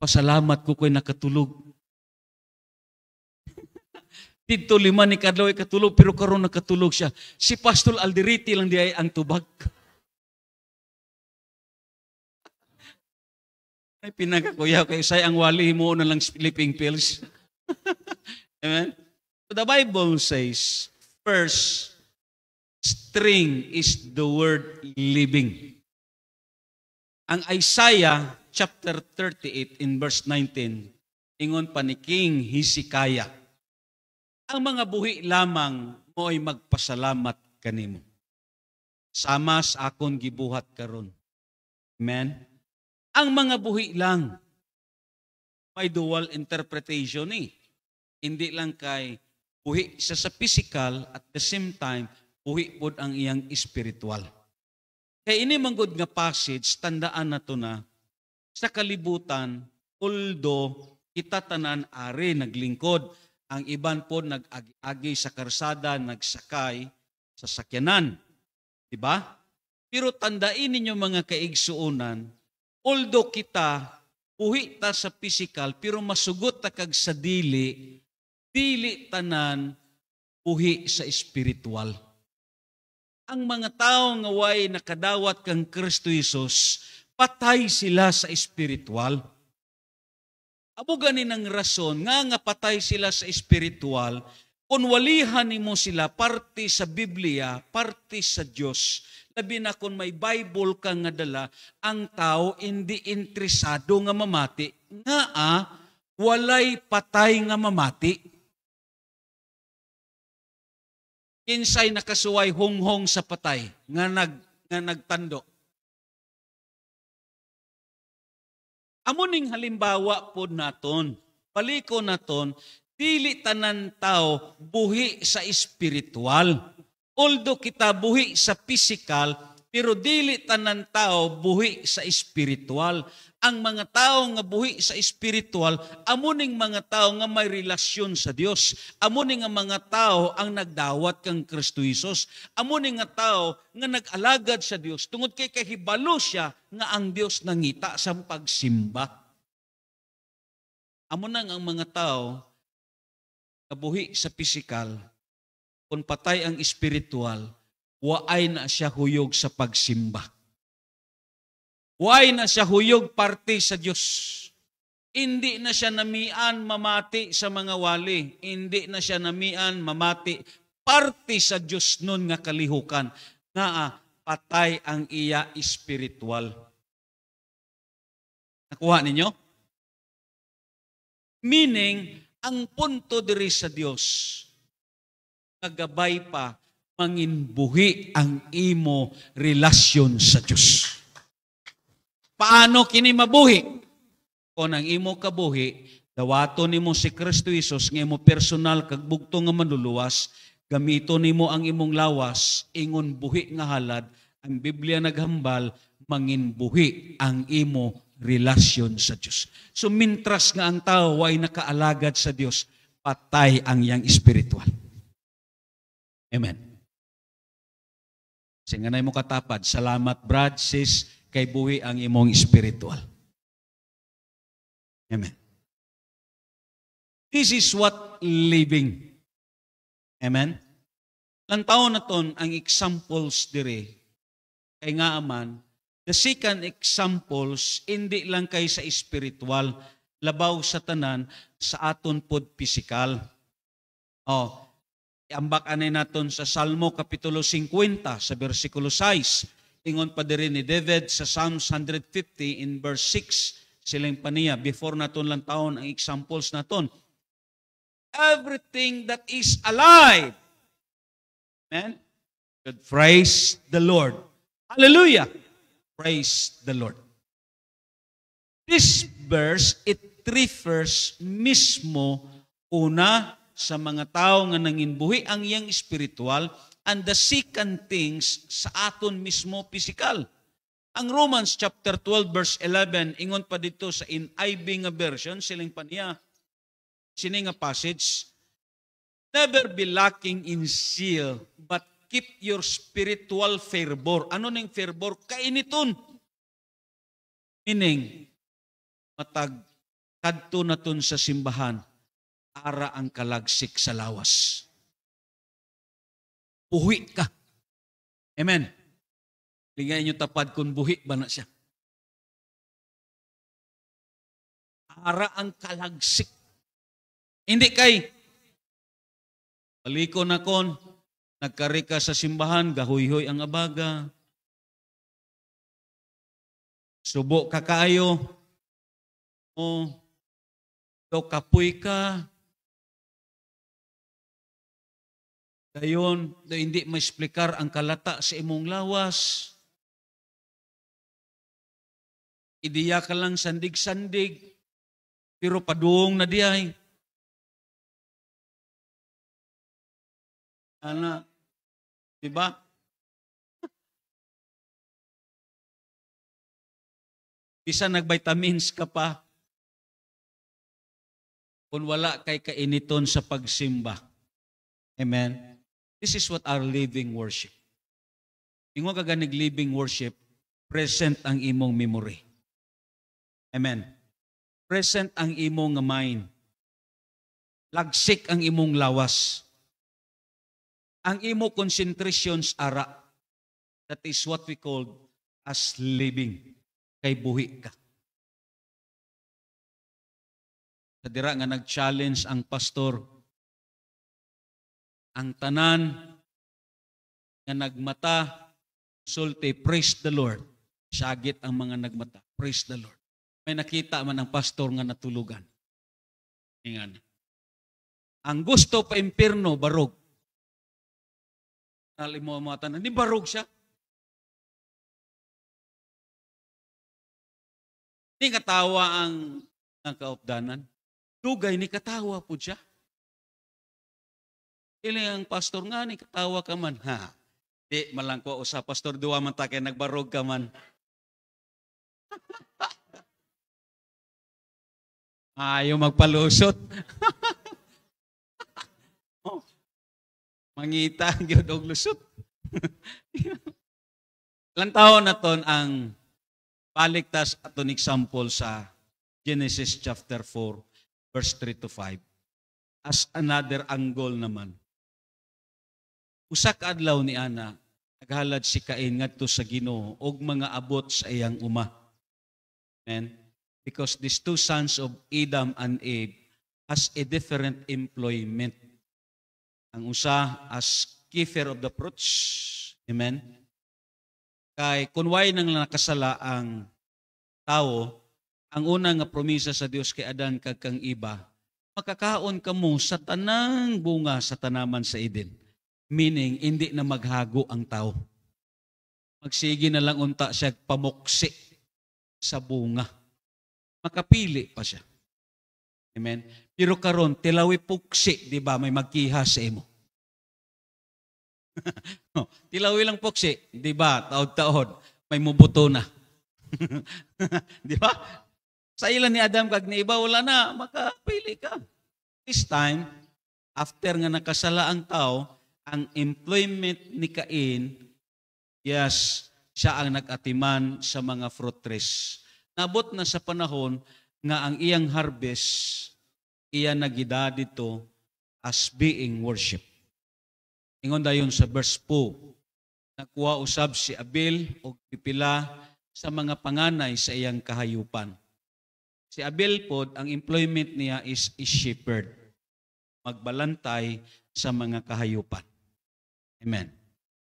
Pasalamat ko ko'y nakatulog. Dito 5 ni kadlaw ay katulog pero karon nakatulog siya. Si Pastor Alderete lang di ay ang tubag. Ay pinakakuya kay say ang wali mo na lang sleeping pills. Amen. So the Bible says, first string is the word living. Ang Isaiah chapter 38 in verse 19, ingon pa ni King Hezekiah, ang mga buhi lamang mo ay magpasalamat kanimo. Sama sa akon gibuhat karon. Amen. Ang mga buhi lang may dual interpretation eh. Hindi lang kay buhi sa physical at the same time buhi pod ang iyang spiritual. Kaya ini manggod nga passage, tandaan na to na, sa kalibutan, although kita tanan ari naglingkod, ang iban po nag-agi sa karsada, nagsakay sa sakyanan. Diba? Pero tandain ninyo mga kaigsuunan, although kita buhi ta sa physical, pero masugot ta kag sa dili tanan buhi sa espiritual. Ang mga tao nga way nakadawat kang Kristo Jesus, patay sila sa espiritual. Amo ganin ang rason nga patay sila sa espiritual, kung walihan nimo sila parte sa Biblia, parte sa Dios. Labi na kung may Bible ka nga dala, ang tao hindi interesado nga mamati, nga walay patay nga mamati. Kinsay nakasuway honghong sa patay nga nagtando. Amo ning halimbawa po naton, paliko naton, dili tanan tao buhi sa espiritual. Although kita buhi sa physical, pero dili tanan tao buhi sa espiritual. Ang mga tao nga buhi sa espiritual, amo ning mga tao nga may relasyon sa Dios. Amo ning mga tao ang nagdawat kang Kristo Jesus. Amo ning nga tao nga nag-alagad sa Dios tungod kay kahibalo siya nga ang Dios nangita sa pagsimba. Amo nang ang mga tao nga buhi sa physical, kung patay ang espiritual, waay na siya huyog sa pagsimba. Waay na siya huyog parte sa Diyos. Hindi na siya namian mamati sa mga wali. Hindi na siya namian mamati parte sa Diyos nun nga kalihukan. Nga patay ang iya espiritual. Nakuha ninyo? Meaning, ang punto diri sa Diyos, kagabay pa, manginbuhi ang imo relasyon sa Diyos. Paano kini mabuhi? Kung ang imo kabuhi, dawato nimo si Kristo Jesus, nga imo personal kag bugto nga manluluwas, gamito nimo ang imong lawas, ingon buhi nga halad, ang Biblia naghambal, manginbuhi ang imo relasyon sa Diyos. So, mintras nga ang tao ay nakaalagad sa Diyos, patay ang iyang espiritual. Amen. Singanay mo katapad, salamat brad, sis, kay buhi ang imong espiritual. Amen. This is what living. Amen. Lantaw na ton ang examples dire. Kay nga aman, the second examples, hindi lang kay sa espiritual, labaw sa tanan, sa aton pod physical. Ambak anay naton sa Salmo Kapitulo 50, sa versikulo 6, ingon pa diri ni David sa Psalms 150 in verse 6, silang paniya, before naton lang taon ang examples naton. Everything that is alive, amen, should praise the Lord. Hallelujah! Praise the Lord. This verse, it refers mismo una sa mga tao nga nanginbuhi ang iyang espiritual, and the second things sa aton mismo physical. Ang Romans chapter 12 verse 11, ingon pa dito sa NIV nga version, siling pa niya, sini nga passage, never be lacking in zeal, but keep your spiritual fervor. Ano ning fervor? Kainiton. Meaning, matag kadto naton sa simbahan, ara ang kalagsik sa lawas. Buhi ka. Amen. Lingay nyo tapad kung buhi ba na siya. Ara ang kalagsik. Hindi kay paliko na kon, nagkarika sa simbahan, gahuy-huy ang abaga. Subo ka kaayo. O kapoy ka. Dayon, hindi ma-explicar ang kalata sa imong lawas. Ideya ka lang sandig-sandig, pero paduong na diay. Ana, diba? Bisa nag-vitamins ka pa, kung wala kay kainiton sa pagsimba. Amen? This is what our living worship. Ingo ka ganig living worship, present ang imong memory. Amen. present ang imong mind. Lagsik ang imong lawas. Ang imo concentrations ara. That is what we call as living. Kay buhi ka. Sa dira nga nag-challenge ang pastor, ang tanan nga nagmata, sulti, praise the Lord. Syagit ang mga nagmata, praise the Lord. May nakita man ang pastor nga natulugan. Ingan. Ang gusto pa impirno, barog. Alim mo mga tanan, di barog siya. Ni katawa ang kaupdanan. Dugay ni katawa po siya. Ilang ang pastor nga ni katawa ka man. Ha, di malang ko sa pastor duwa man ta kay nagbarog ka man. Ayaw magpalusot. Oh, mangita gyud og lusot. Ilang taon na ton ang baliktas aton example sa Genesis chapter 4 verse 3 to 5. As another angle naman. Usa ka adlaw ni ana naghalad si Cain ngadto sa Ginoo og mga abot sa iyang uma. Amen. Because these two sons of Adam and Eve has a different employment. Ang usa as keeper of the fruits. Amen. Kay kung way nang nakasala ang tao, ang una nga promisa sa Dios kay Adan kag kang iba, makakaon kamo sa tanang bunga sa tanaman sa Eden. Meaning, hindi na maghago ang tao. Magsige na lang unta siya pamuksi sa bunga. Makapili pa siya. Amen. Pero karon tilawi puksi, di ba? May magkiha sa imo. Tilawi lang puksi, di ba? Taod-taod, may mubuto na. Di ba? Sa ilan ni Adam kag ni iba, wala na, makapili ka. This time, after nga nakasala ang tao, ang employment ni Cain, yes, siya ang nag-atiman sa mga fruit trees. Nabot na sa panahon nga ang iyang harvest, iya nagida dito as being worship. Ingon dayon sa verse 4, nakuha usab si Abel og pipila sa mga panganay sa iyang kahayupan. Si Abel pod, ang employment niya is shepherd. Magbalantay sa mga kahayupan. Amen.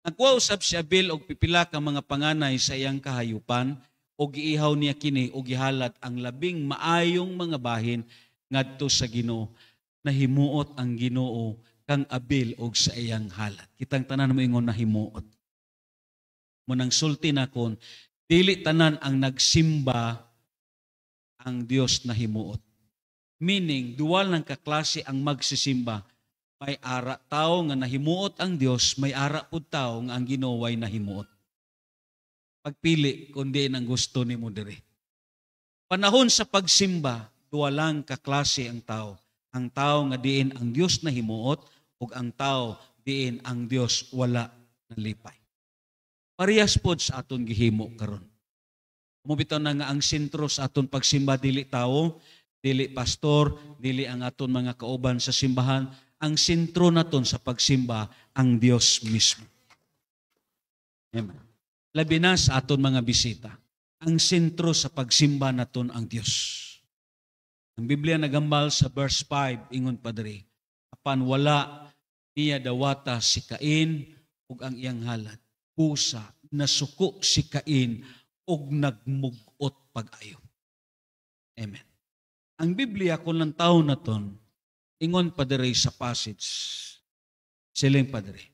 Nakuha usab si Abel og pipila ka mga panganay sa iyang kahayupan, o giihaw niya kini o gihalat ang labing maayong mga bahin ngadto sa Ginoo. Nahimuot ang Ginoo kang Abel og sa iyang halat. Kitang tanan mo ingon nahimuot. Munang sulti na kon dili tanan ang nagsimba ang Dios na himuot. Meaning, dual ng kaklase ang magsisimba. May ara tao nga nahimuot ang Dios, may ara pud tao nga ang Ginoo way nahimuot. Pagpili kundi ang gusto nimo diri. Panahon sa pagsimba, duwalang kaklase ang tao. Ang tao nga diin ang Dios na himuot ug ang tao diin ang Dios wala nalipay. Parehas pod sa aton gihimo karon. Mubitaw na nga ang sentro sa aton pagsimba dili tao, dili pastor, dili ang aton mga kauban sa simbahan. Ang sentro naton sa pagsimba ang Dios mismo. Amen. Labi na sa aton mga bisita. Ang sentro sa pagsimba naton ang Dios. Ang Biblia nagambal sa verse 5, ingon pa diri, apan wala niya dawata si Cain ug ang iyang halad. Pusa, nasuko si Cain ug nagmugot pag-ayo. Amen. Ang Biblia kung lang tao naton, ingon pa diri sa passage, siling pa diri.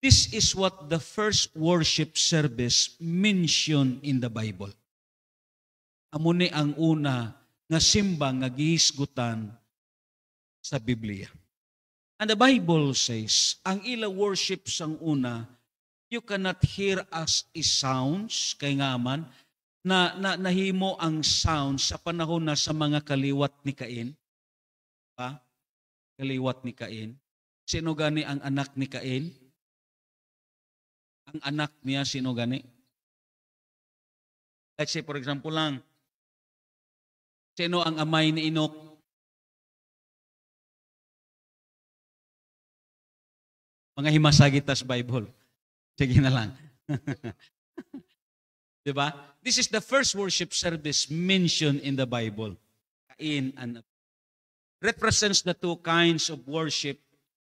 This is what the first worship service mentioned in the Bible. Amo ni ang una nga simba nga gihisgutan sa Biblia. And the Bible says, ang ila worship sang una, you cannot hear as is sounds, kay nga man, na nahimo ang sound sa panahon na sa mga kaliwat ni Cain. Ha? Kaliwat ni Cain. Sino gani ang anak ni Cain? Ang anak niya, sino gani? Let's say, for example lang, Sino ang amay ni Enoch? Mga himasagitas Bible. Sige na lang. Diba? This is the first worship service mentioned in the Bible. Cain and Abel. Represents the two kinds of worship,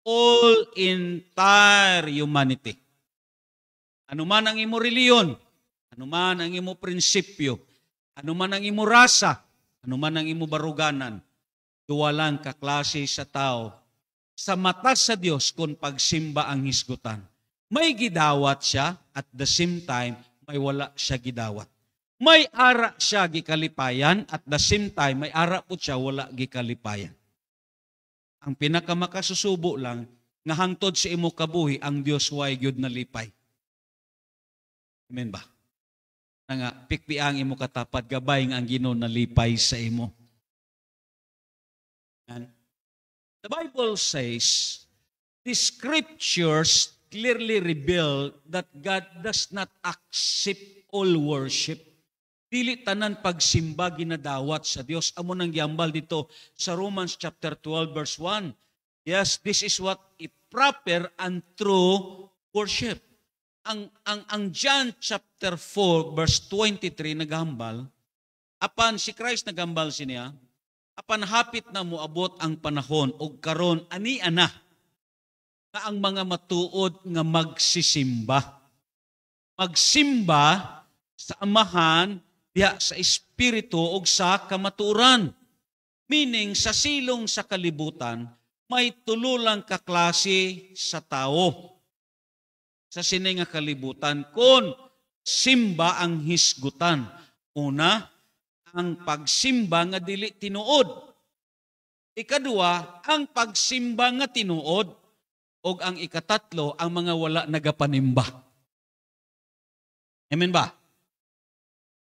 all entire humanity. Ano man ang imo reliyon, ano man ang imo prinsipyo, ano man ang imo rasa, ano man ang imo baruganan, duwalang kaklase sa tao, sa mata sa Dios kung pagsimba ang hisgutan. May gidawat siya, at the same time, may wala siya gidawat. May ara siya gikalipayan, at the same time, may ara po siya wala gikalipayan. Ang pinakamakasusubo lang, nga hangtod sa imo kabuhi, ang Dios way gyud nalipay. Amen ba? Nga, pikpiang imo katapat, gabay nga ang Ginoo nalipay sa imo. And the Bible says, the scriptures clearly reveal that God does not accept all worship. Dili tanan pagsimba ginadawat sa Dios. Amo nang giambal dito sa Romans chapter 12 verse 1. Yes, this is what a proper and true worship. Ang John chapter 4 verse 23 nagambal, apan si Christ nagambal siya, apan hapit na moabot ang panahon ug karon ani-ana na ang mga matuod nga magsisimba. Magsimba sa amahan, diha sa espiritu o sa kamaturan. Meaning, sa silong sa kalibutan, may tululang kaklase sa tao. Sa sini nga kalibutan, kung simba ang hisgutan. Una, ang pagsimba nga dili tinuod. Ikadua, ang pagsimba nga tinuod. O ang ikatatlo, ang mga wala nagapanimba. Amen ba?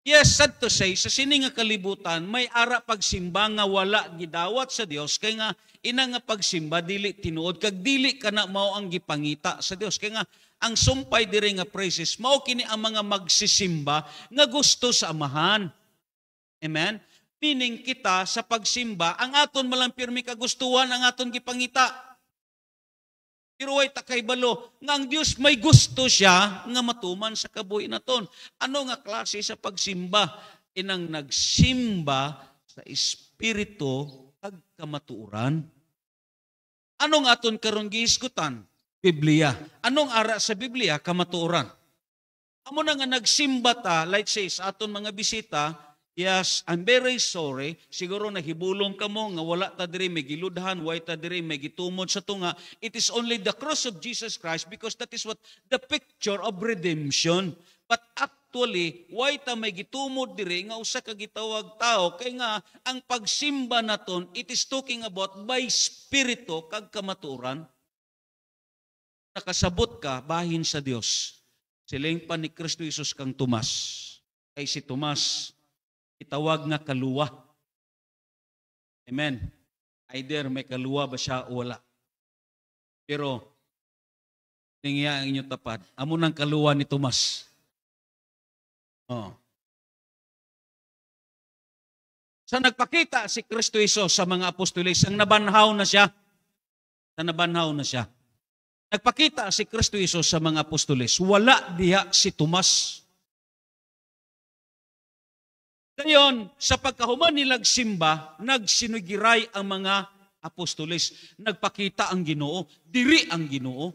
Yes, sad to say, sa sini nga kalibutan, may ara pagsimba nga wala gidawat sa Dios, kay nga ina nga pagsimba dili tinuod, kag dili kana mao ang gipangita sa Dios. Kay nga ang sumpay diri nga praises, mao kini ang mga magsisimba nga gusto sa amahan. Amen? Meaning kita sa pagsimba, ang aton malang pirmi kagustuhan ang aton gipangita. Pero way takay balo, nga ang Diyos may gusto siya nga matuman sa kabuhi naton. Ano nga klase sa pagsimba? Inang nagsimba sa espiritu kag kamatuoran. Anong aton karon gihisgutan? Biblia. Anong ara sa Biblia? Kamatuoran. Amo na nga nagsimba ta, like say, sa aton mga bisita, yes, I'm very sorry. Siguro nahibulong ka mo nga wala ta diri may giludhan, way ta diri may gitumod sa tunga. It is only the cross of Jesus Christ because that is what the picture of redemption. But actually, way ta may gitumod diri nga usa ka gitawag tao kay nga ang pagsimba naton, it is talking about by spirito kag kamatuoran. Nakasabot ka bahin sa Dios. Siling pa ni Kristo Jesus kang Tomas. Kay si Tomas itawag nga kaluwa. Amen. Either may kaluwa ba siya o wala. Pero, tingya ang inyong tapad. Amo ng kaluwa ni Tomas. Oh. Sa nagpakita si Kristo Jesus sa mga apostoles, ang nabanhaw na siya. Nagpakita si Kristo Jesus sa mga apostoles. Wala diha si Tomas. Ngayon, sa pagkahuman nilag simba, nagsinugiray ang mga apostoles. Nagpakita ang Ginoo, diri ang Ginoo.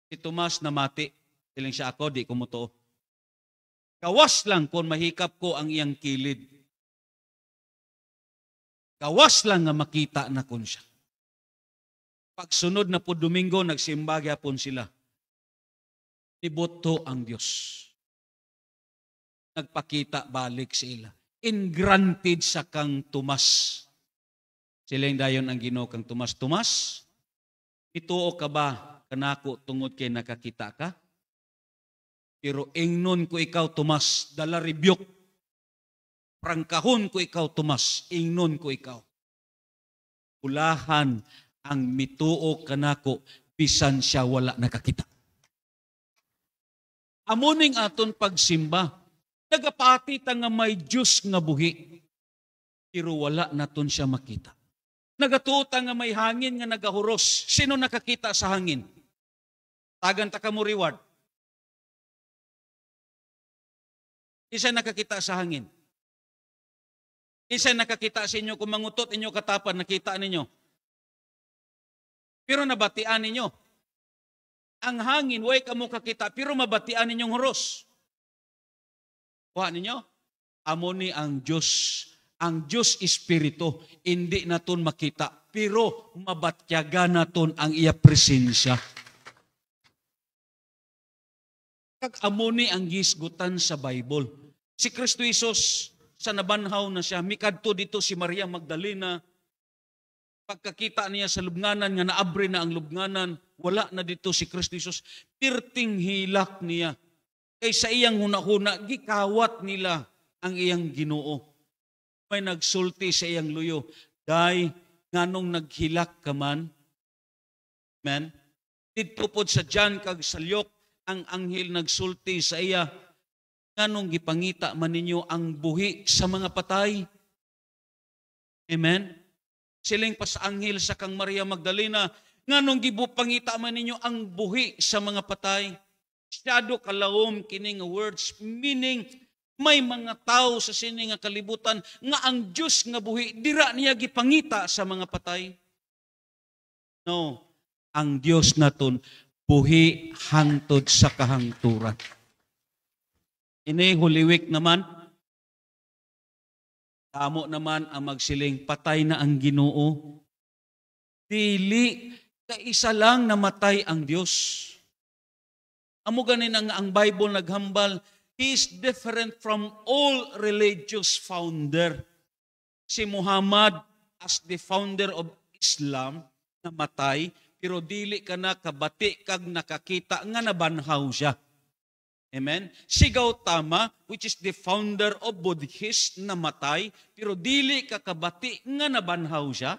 Si Tomas namati, siling siya ako, di ko mo to. Kawas lang kung mahikap ko ang iyang kilid. Kawas lang nga makita na kun siya. Pagsunod na po Domingo, nagsimba gyapon sila. Iboto ang Diyos. Nagpakita balik sila. Ingranted sa kang Tomas. Sila yung dayon ang Ginoo kang Tomas. Tomas, ituo ka ba kanako tungod kay nakakita ka? Pero ingnon ko ikaw, Tomas, dala rebuke. Prangkahon ko ikaw, Tomas, ingnon ko ikaw. Ulahan ang mituo kanako, bisan siya wala nakakita. Amuning aton pagsimba, nagapati ta nga may Diyos nga buhi. pero wala naton siya makita. Nagatuta nga may hangin nga nagahuros. Sino nakakita sa hangin? Tagan ta ka mo reward. Isa nakakita sa hangin. Isa nakakita sa inyo kung mangutot inyo katapan, nakita ninyo. Pero nabatian ninyo. Ang hangin, way ka mo kakita, pero mabatian ninyong huros. Kuha ninyo? Amo ni ang Diyos. Ang Diyos Espiritu, hindi naton makita, pero mabatyaga naton ang iya presensya. Kag amo ni ang gisgutan sa Bible. Si Kristo Jesus, sa nabanhaw na siya, mikadto dito si Maria Magdalena, pagkakita niya sa lubnganan, nga naabre na ang lubnganan, wala na dito si Kristo Jesus, pirting hilak niya. Kay sa iyang hunahuna, gikawat nila ang iyang Ginoo. May nagsulti sa iyang luyo, day, nganong naghilak ka man? Amen? Dito po sa John kag Salyok, ang anghel nagsulti sa iya, nganong gipangita man ninyo ang buhi sa mga patay? Amen? Siling pa sa anghel sa kang Maria Magdalena, nganong gipangita man ninyo ang buhi sa mga patay? Siyado kalawom kining words, meaning, may mga tao sa sini nga kalibutan nga ang Diyos nga buhi, dira niya gipangita sa mga patay. No, ang Diyos naton buhi hangtod sa kahangturan. Ini Holy Week naman, damo naman ang magsiling, patay na ang Ginoo. Dili, kaisa lang namatay ang Diyos. Amo ganin ang Bible naghambal, He is different from all religious founder. Si Muhammad as the founder of Islam, namatay, pero dili ka na kabati kag nakakita nga nabanhaw siya. Amen? Si Gautama, which is the founder of Buddhism, namatay, pero dili ka kabati nga nabanhaw siya.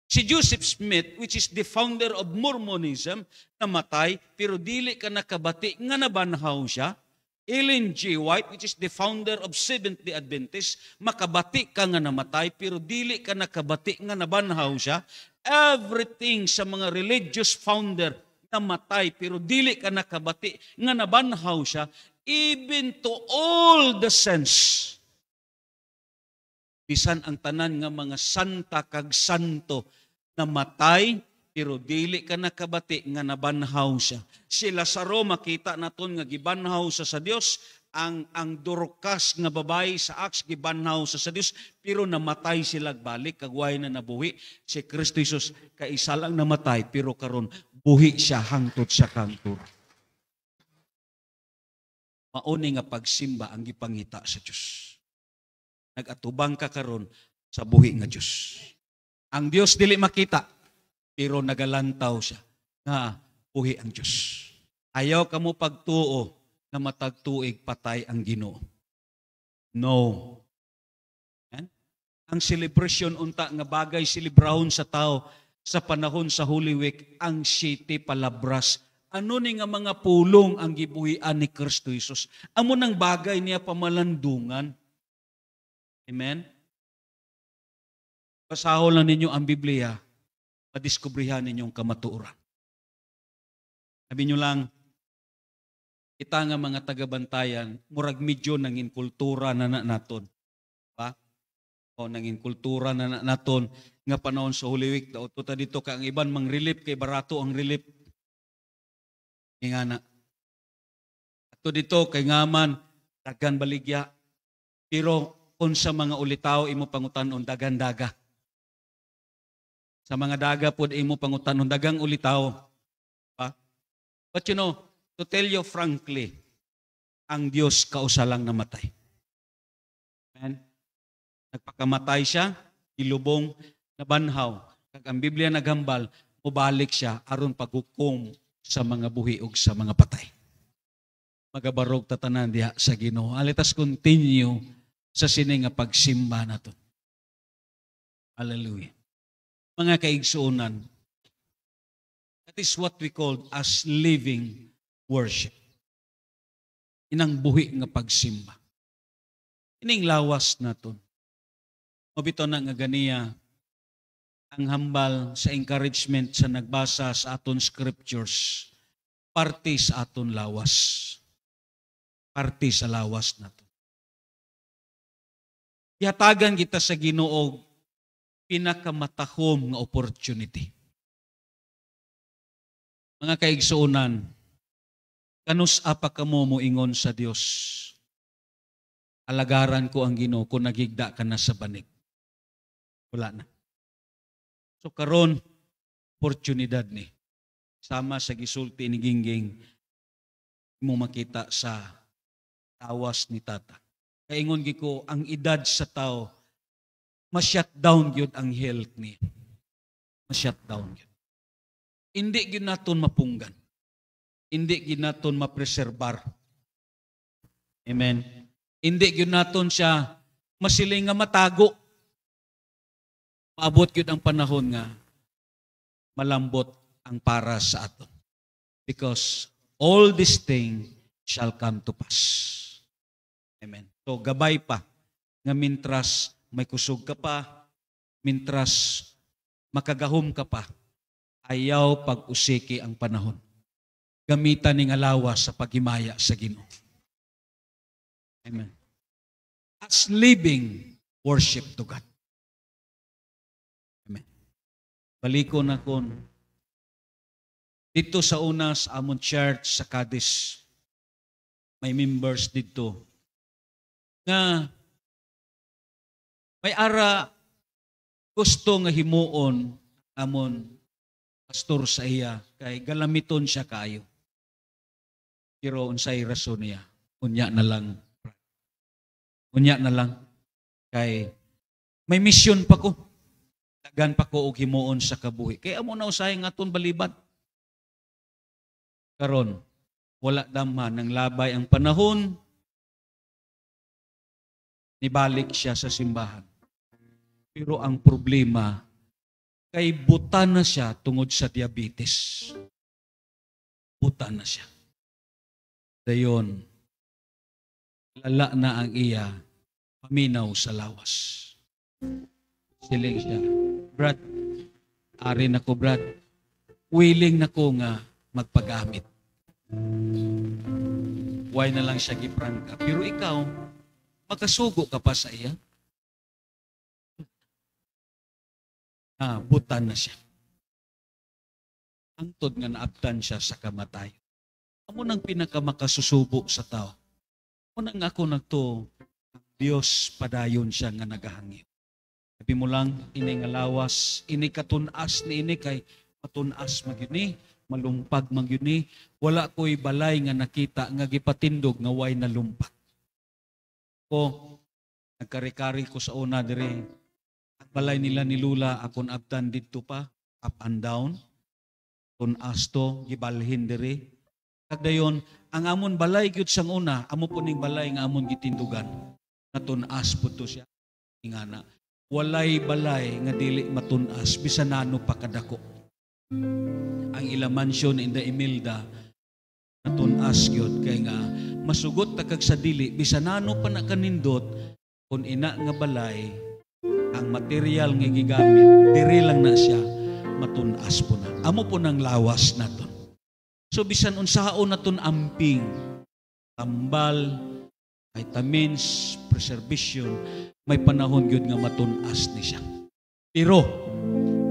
Si Joseph Smith, which is the founder of Mormonism, namatay, pero dili ka nakabati nga nabanhaw siya. Ellen G. White, which is the founder of Seventh-day Adventist, makabati ka nga namatay, pero dili ka nakabati nga nabanhaw siya. Everything sa mga religious founder namatay, pero dili ka nakabati nga nabanhaw siya, even to all the saints. Bisan ang tanan nga mga santa kag santo namatay, pero dili ka nakabati nga nabanhaw siya. Si Lazaro makita naton nga gibanhaw sa Dios, ang Dorcas nga babae sa Acts gibanhaw sa Dios, pero namatay sila balik kagway na nabuhi. Si Kristo Jesus kaisa lang namatay, pero karon buhi siya hangtod sa kantor. Mauni nga pagsimba ang gipangita sa Dios. Nagatubang ka karon sa buhi nga Dios. Ang Dios dili makita, pero nagalantaw siya nga buhi ang Diyos. Ayaw ka mo pagtuo na matagtuig patay ang Ginoo. No. Yan? Ang celebration unta nga bagay silibrahon sa tao sa panahon sa Holy Week, ang 7 palabras. Ano ni nga mga pulong ang gibuhian ni Kristo Jesus? Amo nang bagay niya pamalandungan. Amen? Basahol lang ninyo ang Biblia, madiskubrihan ninyong kamatuoran. Sabi nyo lang, kita nga mga tagabantayan, murag medyo nangin kultura na naton. Ba? O nangin kultura na naton nga panahon sa Holy Week. Daot ta dito ka ang iban mang relief kay barato ang relief. Ingana. Ato dito kay ngaman dagan baligya. Pero kung sa mga ulitaw imo pangutanon dagan daga. Sa mga daga pod imo pangutanon dagang ulitaw. Pa? But you know, to tell you frankly, ang Diyos kausa lang namatay. Amen? Nagpakamatay siya, ilubong, nabanhaw. Kag ang Biblia naghambal, mubalik siya aron paghukom sa mga buhi ug sa mga patay. Magabarog tatanan diha sa Ginoo. Let us continue sa sini nga pagsimba nato. Hallelujah. Mga kaigsuonan, that is what we call as living worship. Inang buhi nga pagsimba. Ining lawas naton. Mabito na nga ganiya ang hambal sa encouragement sa nagbasa sa aton scriptures, parte sa aton lawas. Parte sa lawas na to. Ihatagan kita sa Ginoo pinakamatahom nga opportunity. Mga kaigsuunan, kanus apa kamo moingon sa Dios? Alagaran ko ang Ginoo kung nagigda ka na sa banig. Wala na. So karon oportunidad ni sama sa gisulti ni Gingging mo makita sa tawas ni Tata. Kaingon gi ko ang edad sa tao ma-shutdown gyud ang health ni. Ma-shutdown gyud. Hindi gyud naton mapunggan. Hindi gyud naton mapreserbar. Amen. Hindi gyud naton siya masiling nga matago. Maabot yun ang panahon nga malambot ang para sa aton. Because all these things shall come to pass. Amen. So gabay pa nga mintras may kusog ka pa, mintras makagahom ka pa, ayaw pag-usiki ang panahon. Gamitan ning alawas sa paghimaya sa Ginoo. Amen. As living worship to God. Baliko na kon dito sa una sa amon church sa Cadiz, may members dito nga may ara gusto nga himuon amon pastor sa iya kay galamiton siya kaayo. Pero unsay rason niya? Unya na lang. Unya na lang kay may mission pa ko. Gan pa ko og himuon sa kabuhi. Kaya amo na usahay nga aton balibat. Karon wala daman nang labay ang panahon, nibalik siya sa simbahan. Pero ang problema, kay buta na siya tungod sa diabetes. Buta na siya. Dayon, lala na ang iya, paminaw sa lawas. Siling siya, Brad, ari na ko, Brad. Willing na ko nga magpagamit. Why na lang siya giprangka. Pero ikaw, makasugo ka pa sa iya. Butan na siya. Antod nga naabtan siya sa kamatay. Amo nang pinakamakasusubo sa tao. Amo nang ako nagto, Diyos padayon siya nga nagahangin. Sabi mo lang, ini nga lawas, ini katunas ni ini kay matunas magyuni, malumpag magyuni, wala ko'y balay nga nakita nga gipatindog nga way nalumpag. Ko, nagkari-kari ko sa una dire, ang balay nila ni Lula, akon abtan dito pa, up and down, tunas to, gibalhin dire. Kagdayon, ang amon balay gyud sang una, amo po ning balay nga amon gitindugan, na tunas po to siya, ingana. Walay balay nga dili matunas bisan nano pa kadako. Ang ila mansion in the Imelda natunas gyud kay nga masugot ta kag sa dili bisan nano pa na kanindot kun ina nga balay ang material nga gigamit diri lang na siya matunas po na. Amo po nang lawas naton. So bisan unsaon naton amping tambal, vitamins, preservation, may panahon gyud nga matunas ni siya. Pero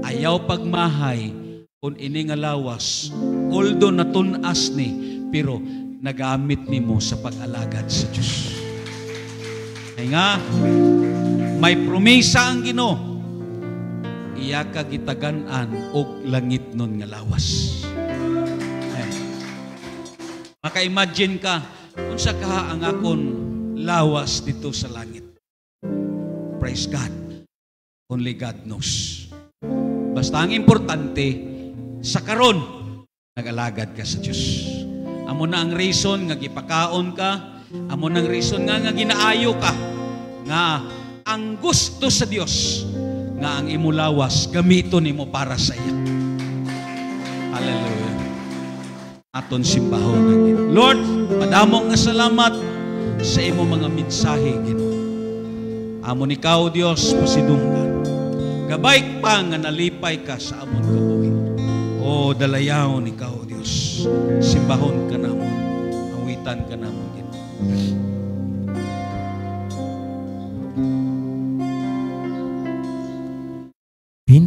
ayaw pagmahay kung ini nga lawas, although natunas ni, pero nagamit nimo sa pag-alagad sa Diyos. Kaya nga, may promesa ang Ginoo. Iya ka gitagan-an og langit nun nga lawas. Maka-imagine ka, kung sa kaha ang akon lawas dito sa langit. Praise God. Only God knows. Basta ang importante, sa karon, nag-alagad ka sa Diyos. Amo na ang reason nga gipakaon ka, amo na ang reason nga ginaayo ka, nga ang gusto sa Diyos, nga ang imulawas, gamiton nimo para sa iya. Hallelujah. Aton simbahon ng Ginoo. Lord, madamong nga salamat sa imo mga mensahe, Ginoo. Amon ikaw, Dios, pasidunggan. Gabay pa nga nalipay ka sa amon kabuhi. O dalayawon ikaw, Dios. Simbahon ka namon. Awitan ka namon, Ginoo.